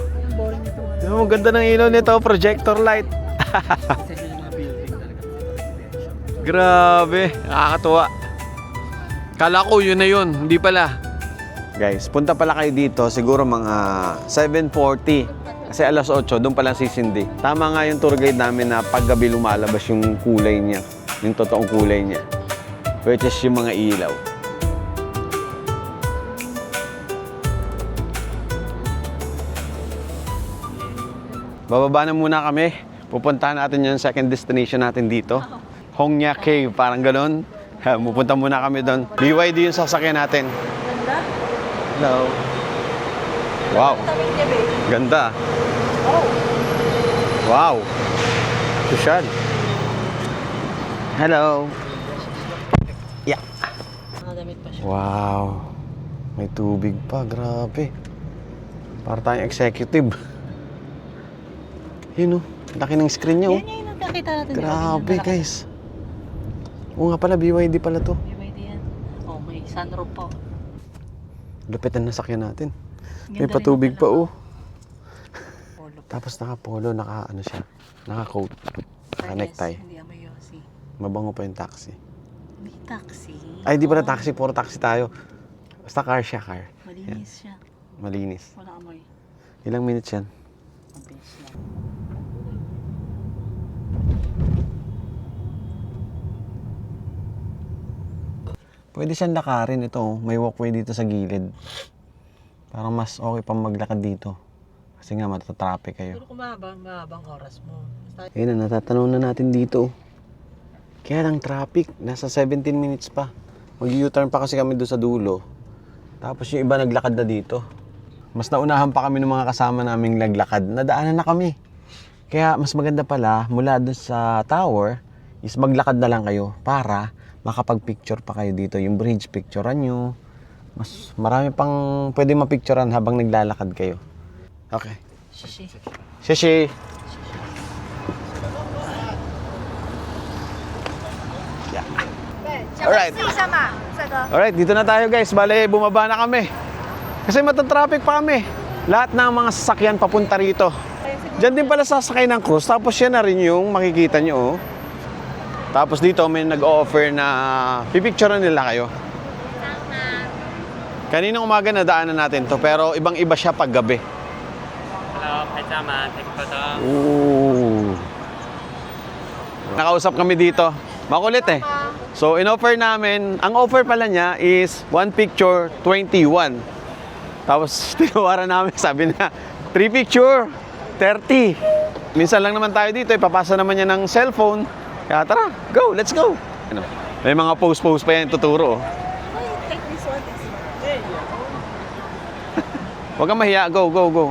Oh, ganda ng ilaw nito, projector light. Grabe, nakakatuwa. Kala ko yun na yun, hindi pala. Guys, punta pala kayo dito siguro mga 7:40. Kasi alas 8, doon pala sisindi. Tama nga yung tour guide namin na paggabi lumalabas yung kulay niya. Yung totoong kulay niya. Which is yung mga ilaw. Bababa na muna kami. Pupuntahan natin yung second destination natin dito. Hongya Cave, parang gano'n. Pupunta muna kami doon. BYD yung sasakyan natin. Hello. Wow. Ganda. Wow. Susyal. Hello. Yeah. Wow. May tubig pa, grabe. Para tayong executive. Yun, oh. Laki ng screen niya, oh. Yan yung nakakita natin. Grabe, guys. Oo nga pala, BYD pala to. BYD yan. Oh, may sunroof pa. Lupitan na sakyan natin. May Ganda rin patubig ng pa, oh. Oh, Tapos naka-polo, ano siya, naka-coat, naka-necktie. Hindi ako yosi. Mabango pa yung taxi. May taxi. Ay, di pala taxi, puro taxi tayo. Basta car siya, car. Malinis siya. Malinis. Wala amoy. Ilang minutes yan? Mabilis lang. Pwede siyang lakarin ito. May walkway dito sa gilid. Parang mas okay pang maglakad dito. Kasi nga matatraffic kayo. Pero kung mahabang oras mo. Basta Ayun na, natatanong na natin dito. Kaya lang traffic. Nasa 17 minutes pa. Mag-U-turn pa kasi kami doon sa dulo. Tapos yung iba naglakad na dito. Mas naunahan pa kami ng mga kasama naming naglakad. Nadaanan na kami. Kaya mas maganda pala mula doon sa tower is maglakad na lang kayo para makapag-picture pa kayo dito. Yung bridge, picturean nyo. Mas marami pang pwede mapicturean habang naglalakad kayo. Okay. Shishi. Yeah. Alright. Alright, dito na tayo guys. Bale, bumaba na kami. Kasi matatraffic pa kami. Lahat ng mga sasakyan papunta rito. Diyan din pala sasakay ng cruise. Tapos yan na rin yung makikita nyo. Oh. Tapos dito may nag-offer na pipicturean nila kayo. Kaninang umaga na daanan natin to. Pero ibang-iba siya pag gabi. Hello, Pajama. Take photo. Ooh. Nakausap kami dito. Makulit eh. So, in-offer namin, ang offer pala niya is 1 picture, 21. Tapos, tinawaran namin, sabi na, 3 picture, 30. Minsan lang naman tayo dito, ipapasa naman niya ng cellphone. Kaya tara, go, let's go. Ano, may mga post-post pa yan tuturo. Oh. Huwag kang mahiya, go, go, go.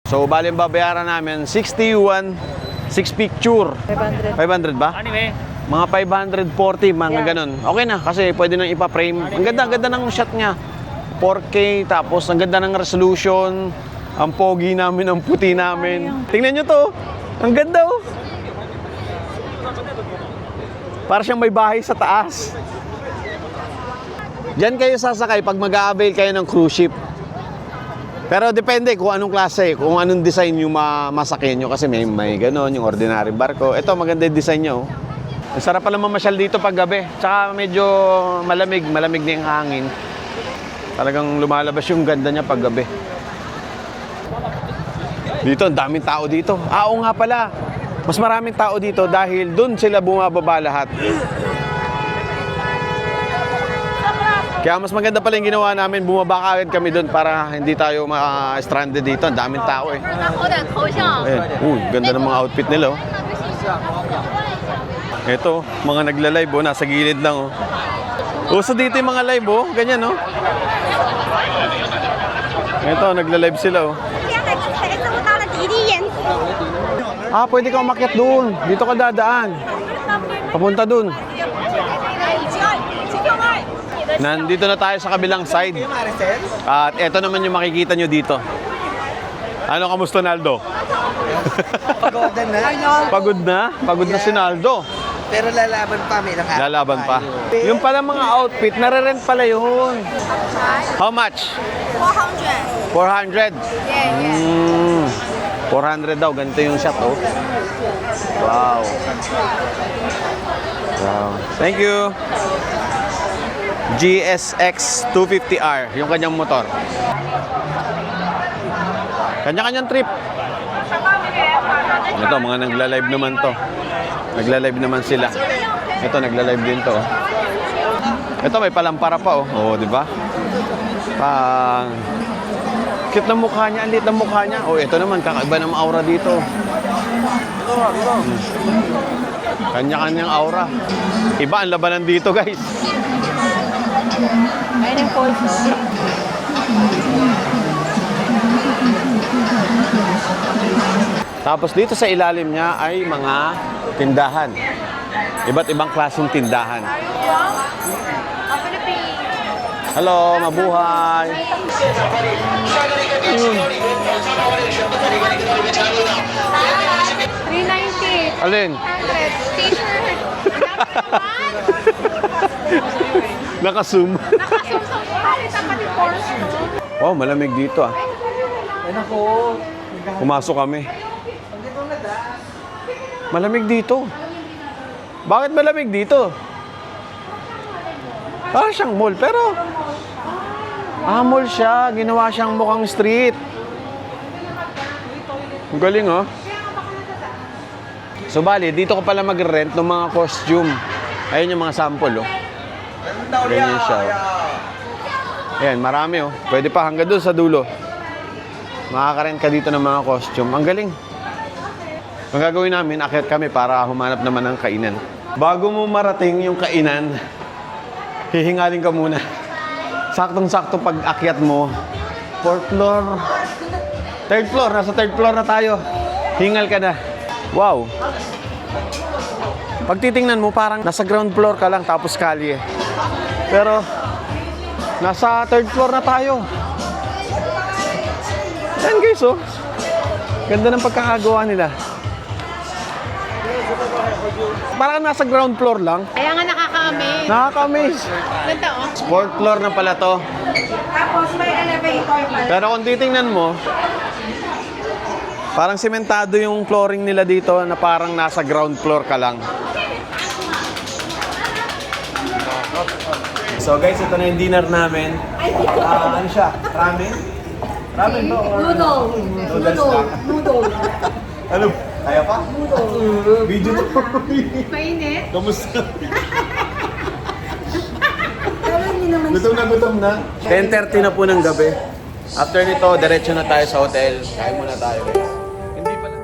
So, bali ang babayaran namin, 61, 6 picture. 500 ba? Anyway. Mga 540, mga ganun. Okay na, kasi pwede nang ipa-frame. Ang ganda ng shot niya. 4K, tapos ang ganda ng resolution. Ang pogi namin, ang puti namin. Tingnan nyo to. Ang ganda oh. Para siyang may bahay sa taas. Diyan kayo sasakay pag mag-a-avail kayo ng cruise ship. Pero depende kung anong klase, kung anong design yung masakyan nyo. Kasi may ganon, yung ordinary barko. Ito, maganda yung design nyo. Ang sarap pala mamasyal dito pag gabi. Tsaka medyo malamig na yung hangin. Talagang lumalabas yung ganda niya pag gabi. Dito, ang daming tao dito. Oo nga pala. Mas maraming tao dito dahil doon sila bumababa lahat. Kaya mas maganda pala yung ginawa namin, bumaba kaagad kami doon para hindi tayo ma-stranded dito. Ang daming tao eh. Ayun. Ganda ng mga outfit nila oh. Ito, mga nagla-live oh, nasa gilid lang oh. Uso dito yung mga live oh, ganyan oh. Ito, nagla-live sila oh. Ah, pwede ka umakyat doon. Dito ka dadaan. Papunta doon. Nandito na tayo sa kabilang side. At eto naman yung makikita nyo dito. Ano, kamusta Naldo? Pagod na. Pagod na? Pagod na si Naldo. Pero lalaban pa, may ilang araw Lalaban pa. tayo. Yung pala mga outfit, nare-rent pala yun. How much? 400. 400? Yeah. 400 daw, ganito yung shot oh. Wow. Wow. Thank you. GSX 250R, yung kanyang motor. Kanya-kanyang trip. Ito, mga nagla-live naman to. Nagla-live naman sila. Ito, nagla-live din to. Ito, may palampara pa oh. Oo, di ba? Cute ng mukha niya, ang liit ng mukha niya. Oh, ito naman, kakaiba ng aura dito. Kanya-kanyang aura. Iba ang labanan dito, guys. ayun yung falls. Tapos dito sa ilalim niya ay mga tindahan. Iba't ibang klaseng tindahan. Hello, mabuhay. $390. Alin? T-shirt. Naka-zoom. Wow, malamig dito ah. Ay nako. Pumasok kami. Malamig dito. Bakit malamig dito? Parang siyang mall, pero mall siya. Ginawa siyang mukhang street. Ang galing, oh. So, bali, dito ko pala mag-rent ng mga costume. Ayun yung mga sample, oh. Ganyan siya, oh. Ayan, marami, oh. Pwede pa hanggang doon sa dulo. Makakarent ka dito ng mga costume. Ang galing. Ang gagawin namin, akyat kami para humanap naman ng kainan. Bago mo marating yung kainan, hihingalin ka muna. Saktong-sakto pag akyat mo, 4th floor, 3rd floor, nasa 3rd floor na tayo. Hingal ka na. Wow. Pag titingnan mo, parang nasa ground floor ka lang tapos kalye. Pero, nasa 3rd floor na tayo. Yan guys, oh. Ganda ng pagkakagawa nila. Parang nasa ground floor lang. Kaya nga nakaka-amaze. Nakaka-amaze. Ganda, oh. 4th floor na pala to. Tapos may elevator pala. Pero kung titingnan mo, parang sementado yung flooring nila dito na parang nasa ground floor ka lang. So guys, ito na yung dinner namin. Ano siya? Ramen? Ramen to? Noodles lang. Ano? Kaya pa? Video to. Mainit. Kamusta? Gutom na. 10:30 na po ng gabi. After nito, diretso na tayo sa hotel. Kain muna tayo guys. Hindi pala.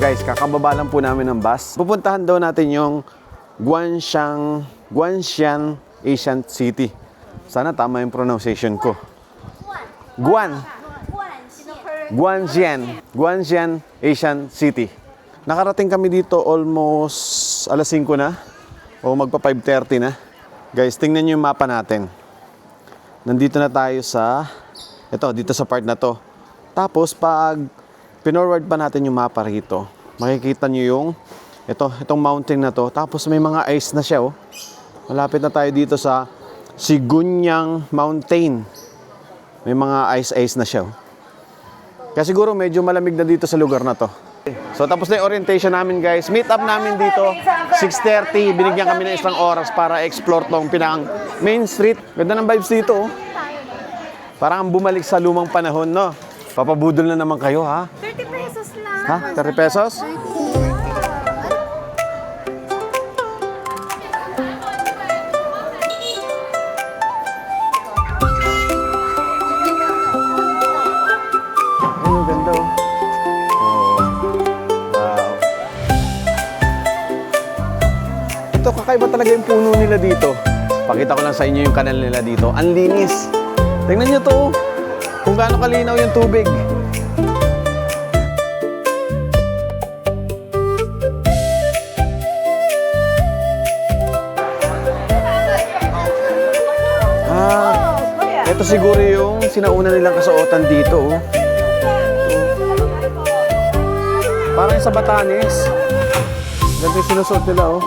Guys, kakababa lang po namin ng bus. Pupuntahan daw natin yung Guanshan Asian City. Sana tama yung pronunciation ko. Guanshan Asian City. Nakarating kami dito almost alas 5 na o magpa 5:30 na. Guys, tingnan nyo yung mapa natin. Nandito na tayo sa dito sa part na to. Tapos pag pinorward pa natin yung mapa rito, makikita nyo yung itong mountain na to. Tapos may mga ice na siya, oh. Malapit na tayo dito sa Sigunyang Mountain. May mga ice na siya, oh. Kaya siguro medyo malamig na dito sa lugar na to. So tapos na yung orientation namin guys. Meet up namin dito 6:30. Binigyan kami ng isang oras para explore tong pinang main street. Ganda ng vibes dito, oh. Parang bumalik sa lumang panahon, no? Papabudol na naman kayo, ha? 30 pesos lang. Ha? 30 pesos? Ang ganda, oh. Wow. Ito, kakaiba talaga yung puno nila dito. Pakita ko lang sa inyo yung kanal nila dito. Ang linis. Tingnan nyo to, oh. Kung gaano kalinaw yung tubig. Ito siguro yung sinauna nilang kasuotan dito, oh. Parang sa Batanes. Ganito yung sinusuot nila, oh.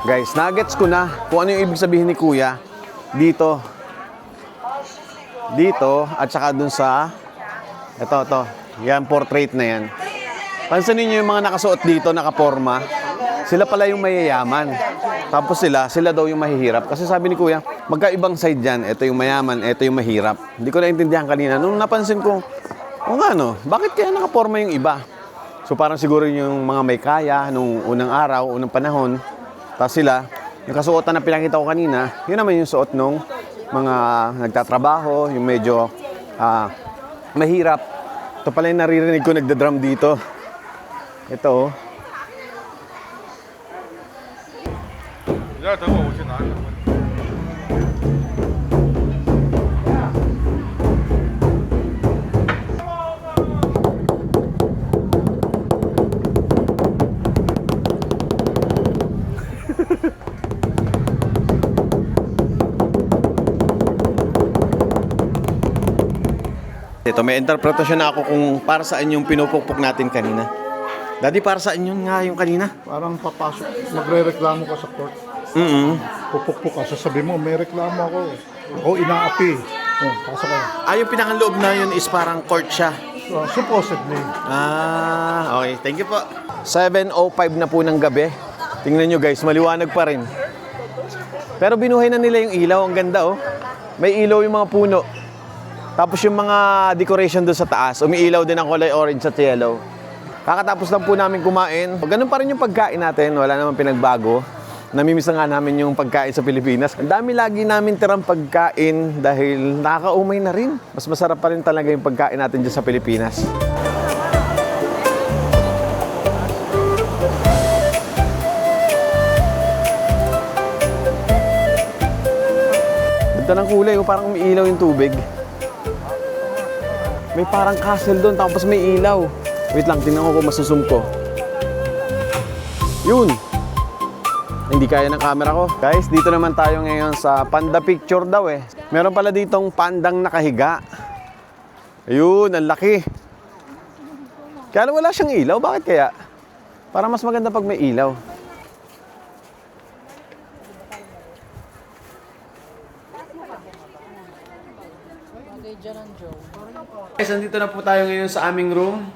Guys, nuggets ko na kung ano yung ibig sabihin ni Kuya dito at saka dun sa ito yan, portrait na yan. Pansinin nyo yung mga nakasuot dito, nakaporma, sila pala yung mayayaman, tapos sila daw yung mahihirap. Kasi sabi ni Kuya, magkaibang side yan, ito yung mayaman, ito yung mahirap. Hindi ko naintindihan kanina nung napansin ko, bakit kaya nakaporma yung iba? So parang siguro yung mga may kaya nung unang araw, unang panahon. Tapos sila, yung kasuotan na pinakita ko kanina, yun naman yung suot nung mga nagtatrabaho, yung medyo mahirap. Ito pala yung naririnig ko nagda-drum dito. Ito, oh. Ito, may interpretasyon na ako kung para saan yung pinupukpok natin kanina. Daddy, para saan yun nga yung kanina? Parang papasok, magre-reklamo ka sa court. Pupukpok ka, sasabi mo, may reklamo ako. O inaapi. Pasok ka. Yung pinakaloob na yun is parang court siya. Supposedly. Okay. Thank you po. 7:05 na po ng gabi. Tingnan nyo guys, maliwanag pa rin. Pero binuhay na nila yung ilaw. Ang ganda oh. May ilaw yung mga puno. Tapos yung mga decoration doon sa taas, umiilaw din ang kulay orange at yellow. Kakatapos lang po namin kumain. Ganun pa rin yung pagkain natin. Wala namang pinagbago. Namimiss na nga namin yung pagkain sa Pilipinas. Ang dami lagi namin tirang pagkain dahil nakakaumay na rin. Mas masarap pa rin talaga yung pagkain natin dyan sa Pilipinas. Ganda ng kulay, parang umiilaw yung tubig. May parang castle doon, tapos may ilaw. Wait lang, tingnan ko kung masusum ko. Yun! Hindi kaya ng camera ko. Guys, dito naman tayo ngayon sa Panda Picture daw eh. Meron pala ditong pandang nakahiga. Ayun, ang laki. Kaya wala siyang ilaw, bakit kaya? Para mas maganda pag may ilaw. Guys, nandito na po tayo ngayon sa aming room.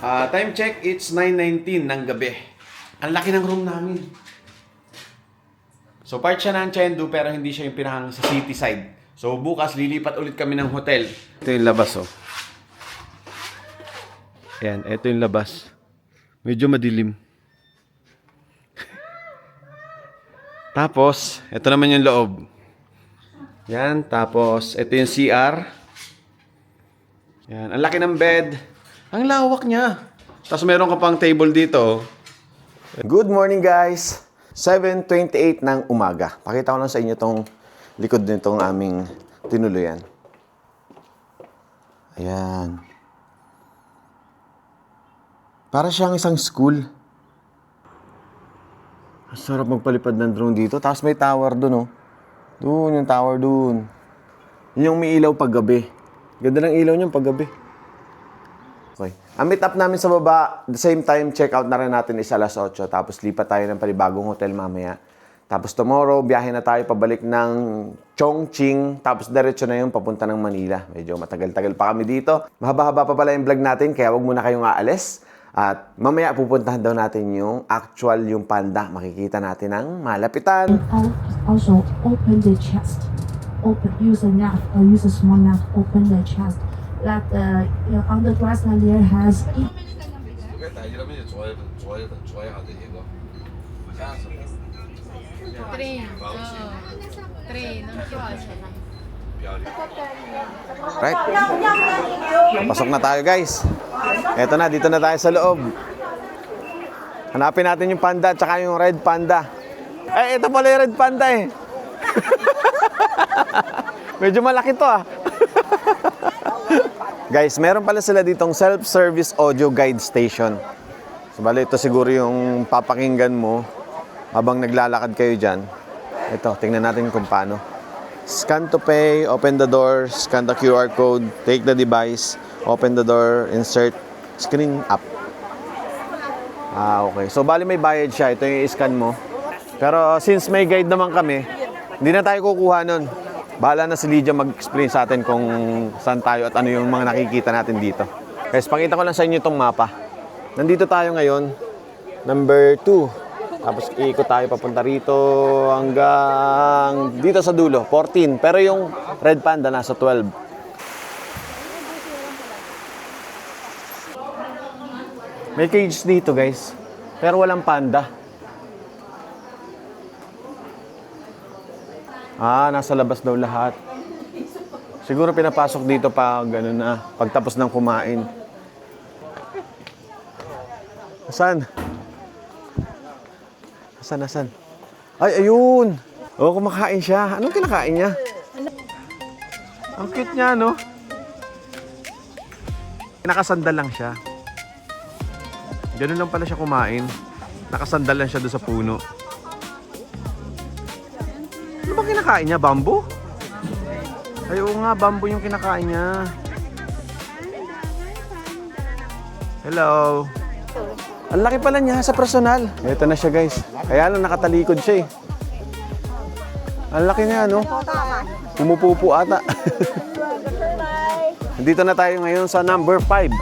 Time check, it's 9:19 ng gabi. Ang laki ng room namin. So part siya ng Chengdu pero hindi siya yung pinakang sa city side. So bukas lilipat ulit kami ng hotel. Ito yung labas oh. Ayan, ito yung labas. Medyo madilim. Tapos, ito naman yung loob. Yan, tapos ito yung CR. Yan, ang laki ng bed. Ang lawak niya. Tapos meron ka pang table dito. Good morning guys! 7:28 ng umaga. Pakita ko lang sa inyo tong likod nitong aming tinuluyan. Ayan. Para siyang isang school. Ang sarap magpalipad ng drone dito. Tapos may tower dun oh. Dun yung tower dun. Yun yung may ilaw paggabi. Ganda ng ilaw niyan paggabi. Okay. Ang meet up namin sa baba, the same time, check out na rin natin is alas 8. Tapos lipat tayo ng panibagong hotel mamaya. Tapos tomorrow, biyahe na tayo pabalik ng Chongqing. Tapos diretso na yung papunta ng Manila. Medyo matagal-tagal pa kami dito. Mahaba-haba pa pala yung vlog natin, kaya wag muna kayong aalis. At mamaya pupuntahan daw natin yung actual, yung panda. Makikita natin ang malapitan. Also, open the chest. Use a knife or use a small knife. Open the chest. That on the grassland there has. Right? Pasok na tayo guys. Eto na, dito na tayo sa loob. Hanapin natin yung panda at saka yung red panda. Ay, ito pala yung red panda eh. Medyo malaki to ah. Guys, meron pala sila ditong self-service audio guide station. So, bali, ito siguro yung papakinggan mo habang naglalakad kayo dyan. Ito, tingnan natin kung paano. Scan to pay, open the door, scan the QR code, take the device, open the door, insert, screen up. Okay. So, bali may bayad siya. Ito yung i-scan mo. Pero since may guide naman kami, hindi na tayo kukuha nun. Bahala na si Lydia mag-explain sa atin kung saan tayo at ano yung mga nakikita natin dito. Guys, pakita ko lang sa inyo itong mapa. Nandito tayo ngayon, number 2. Tapos iikot tayo papunta rito hanggang dito sa dulo, 14. Pero yung red panda nasa 12. May cage dito guys, pero walang panda. Nasa labas daw lahat. Siguro pinapasok dito pag ano na, pagtapos ng kumain. Asan? Asan? Ay, ayun! Kumakain siya. Anong kinakain niya? Ang cute niya, no? Nakasandal lang siya. Ganun lang pala siya kumain. Nakasandal lang siya doon sa puno. Ano ba kinakain niya? Bamboo? Ay, oo nga, bamboo yung kinakain niya. Hello. Ang laki pala niya sa personal. Ito na siya guys. Kaya lang nakatalikod siya eh. Ang laki niya, no? Pumupupo ata. Dito na tayo ngayon sa number 5.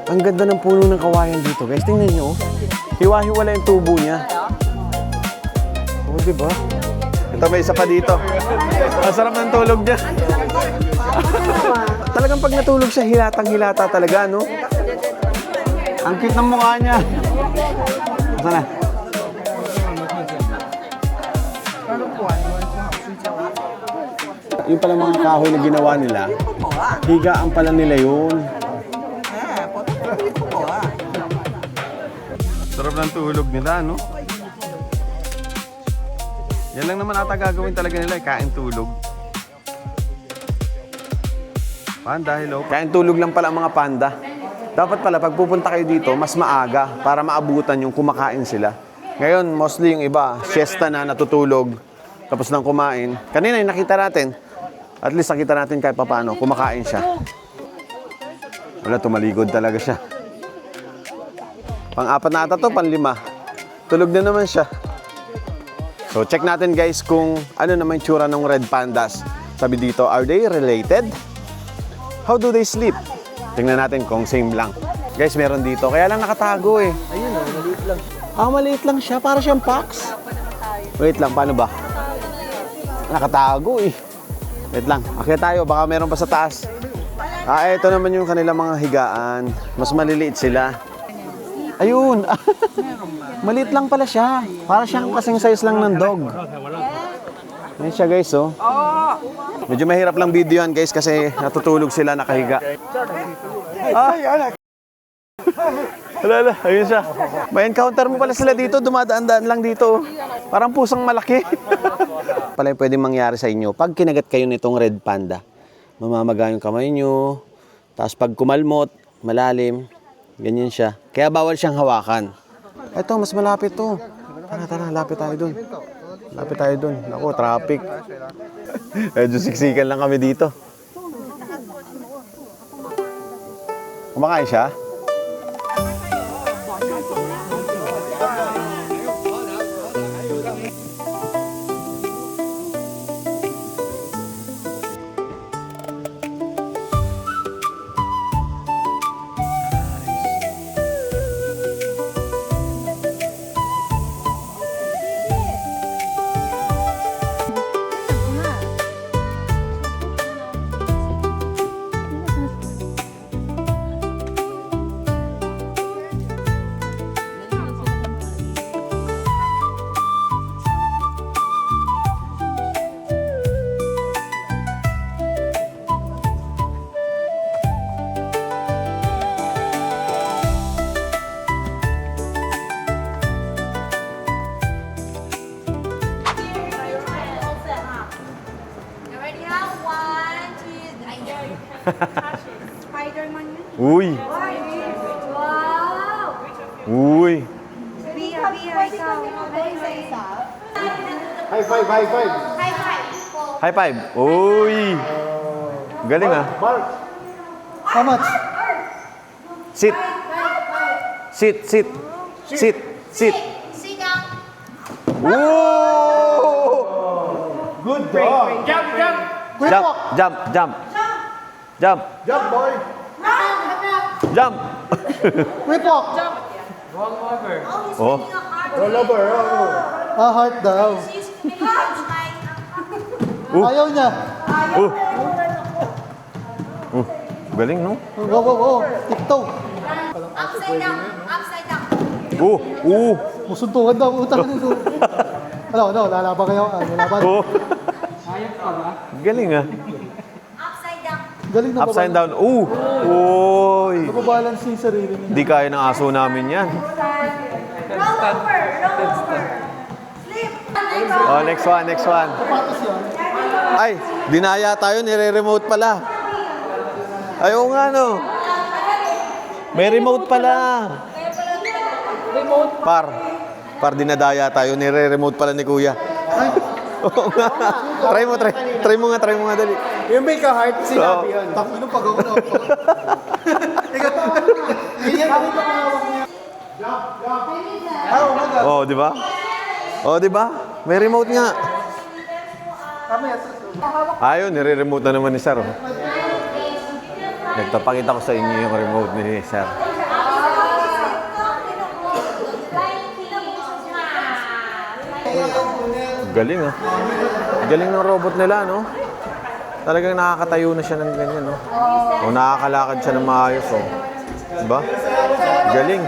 Ang ganda ng puno ng kawayan dito guys. Tingnan nyo. Hiwa-hiwala yung tubo niya. Oo, diba? Ito, may isa pa dito. Ang sarap ng tulog niya. Talagang pag natulog siya, hilatang-hilata talaga, no? Ang cute ng mukha niya. Saan na? Yung pala mga kahoy na ginawa nila, higaan pala nila yun. Sarap ng tulog nila, no? Yan lang naman ata gagawin talaga nila, kain tulog. Panda, hello. Kain tulog lang pala ang mga panda. Dapat pala, pag pupunta kayo dito, mas maaga para maabutan yung kumakain sila. Ngayon, mostly yung iba, siesta na, natutulog, tapos nang kumain. Kanina yung nakita natin, at least nakita natin kahit paano, kumakain siya. Wala, tumaligod talaga siya. Pang-4 na ata to, pang-5. Tulog na naman siya. So, check natin guys kung ano naman yung tsura ng red pandas. Sabi dito, are they related? How do they sleep? Tingnan natin kung same lang. Guys, meron dito. Kaya lang nakatago eh. Ayun o, maliit lang. Ah, maliit lang siya. Para siyang fox. Wait lang, paano ba? Nakatago eh. Wait lang, akyat tayo. Baka meron pa sa taas. Ah, ito naman yung kanilang mga higaan. Mas maliliit sila. Ayun. Maliit lang pala siya. Para siyang kasing size lang ng dog. Yan siya guys, oh. Medyo mahirap lang videoan guys kasi natutulog sila nakahiga. Ah, Wala, ayun siya. May encounter mo pala sila dito, dumadaan-daan lang dito. Parang pusang malaki. Pala yung pwedeng mangyari sa inyo, pag kinagat kayo nitong red panda, mamamaga yung kamay nyo, tapos pag kumalmot, malalim, ganyan siya. Kaya bawal siyang hawakan. Eto, mas malapit to. Tara, lapit tayo dun. Lapit tayo dun. Naku, traffic. Medyo siksikan lang kami dito. Kumakain siya? Spider-Man yun. Uy! Wow! Uy! Bia, ikaw. High five, high five. High five! Uy! Galing ah. Mark, how much? Sit! Sit, sit! Sit, sit! Sit down. Woo! Good dog. Jump, jump! Jump, jump, jump. Jump, Jump, boy. jump. Quick walk. Oh, Roll over, roll over. Ah, heart daw. Ayaw niya. galing no? Wow. Tiptoe. Upside down. Upside down. Musuntukan daw ang utang nito. Ano, lalaban kayo. Lalaban. Oh. Galing ah. Upside down. Galing na Upside down. Uy! Nababalance yung sarili niya. Hindi kaya ng aso namin yan. Roll over. Sleep. Oh, next one. Ay, dinaya tayo, nire-remote pala. Ay, oo nga no. May remote pala. Par dinadaya tayo, nire-remote pala ni Kuya. Oo nga. Try mo nga dali. Yung may ka-heart, sinabi yun. Takino pag ako na. Oh, di ba? Oh, di ba? May remote nga. Ayun, nire-remote na naman ni Sir. Oh. Nagtapakita ko sa inyo yung remote ni Sir. Galing ah. Galing ng robot nila, no? Talagang nakakatayo na siya ng ganyan, no? O nakakalakad siya ng maayos, oh. Diba? Galing.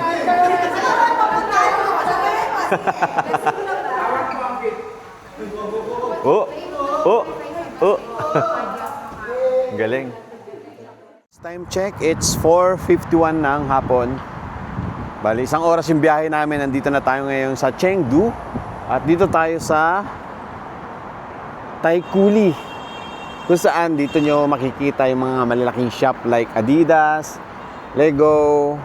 Oh! Oh! Oh! Galing. Time check, it's 4:51 ng hapon. Bali, isang oras yung biyahe namin. Nandito na tayo ngayon sa Chengdu. At dito tayo sa Taikuli. Kung saan dito nyo makikita yung mga malalaking shop like Adidas, Lego.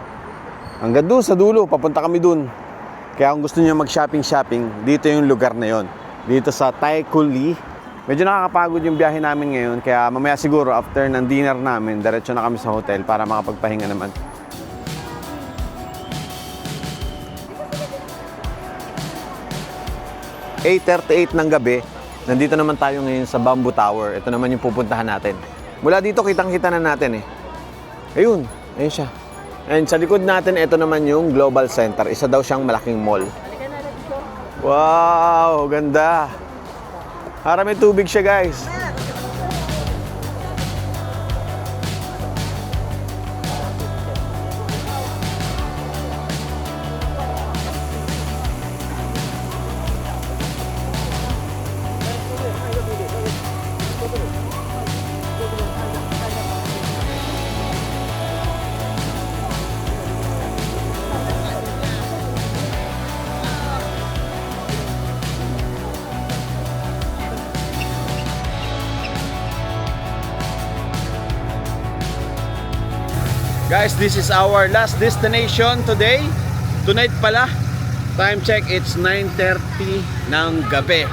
Hanggang doon sa dulo, papunta kami doon. Kaya kung gusto nyo mag-shopping, dito yung lugar na yon. Dito sa Taikuli. Medyo nakakapagod yung biyahe namin ngayon. Kaya mamaya siguro after ng dinner namin, diretso na kami sa hotel para makapagpahinga naman. (8:38) ng gabi, nandito naman tayo ngayon sa Bamboo Tower. Ito naman yung pupuntahan natin. Mula dito, kitang-kita na natin eh. Ayun, ayun siya. And sa likod natin, ito naman yung Global Center. Isa daw siyang malaking mall. Wow, ganda. Para may tubig siya, guys. Guys, this is our last destination today. Tonight pala. Time check, it's 9:30 ng gabi.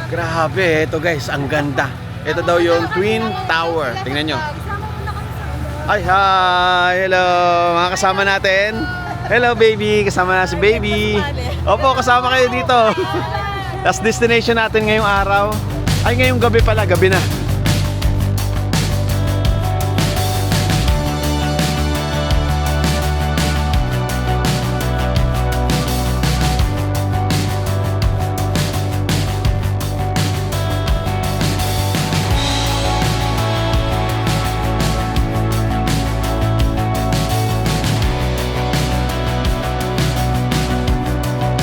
Grabe, ito guys, ang ganda. Ito daw yung Twin Tower. Tingnan nyo. Ay, hi! Hello! Mga kasama natin. Hello, baby! Kasama na si baby. Opo, kasama kayo dito. Last destination natin ngayong araw. Ay, ngayong gabi pala. Gabi na.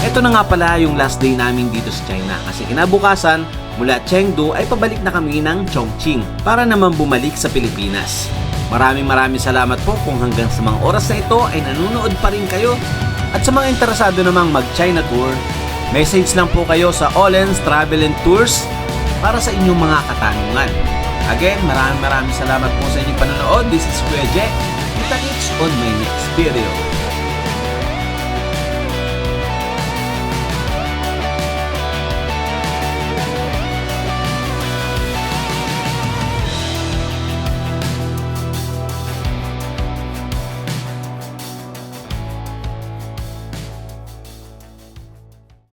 Ito na nga pala yung last day namin dito sa China kasi kinabukasan mula Chengdu ay pabalik na kami ng Chongqing para naman bumalik sa Pilipinas. Maraming salamat po kung hanggang sa mga oras na ito ay nanonood pa rin kayo. At sa mga interesado namang mag-China tour, message lang po kayo sa Olen's Travel and Tours para sa inyong mga katanungan. Again, maraming salamat po sa inyong panonood. This is Kuya Jack. Kita-kits on my next video.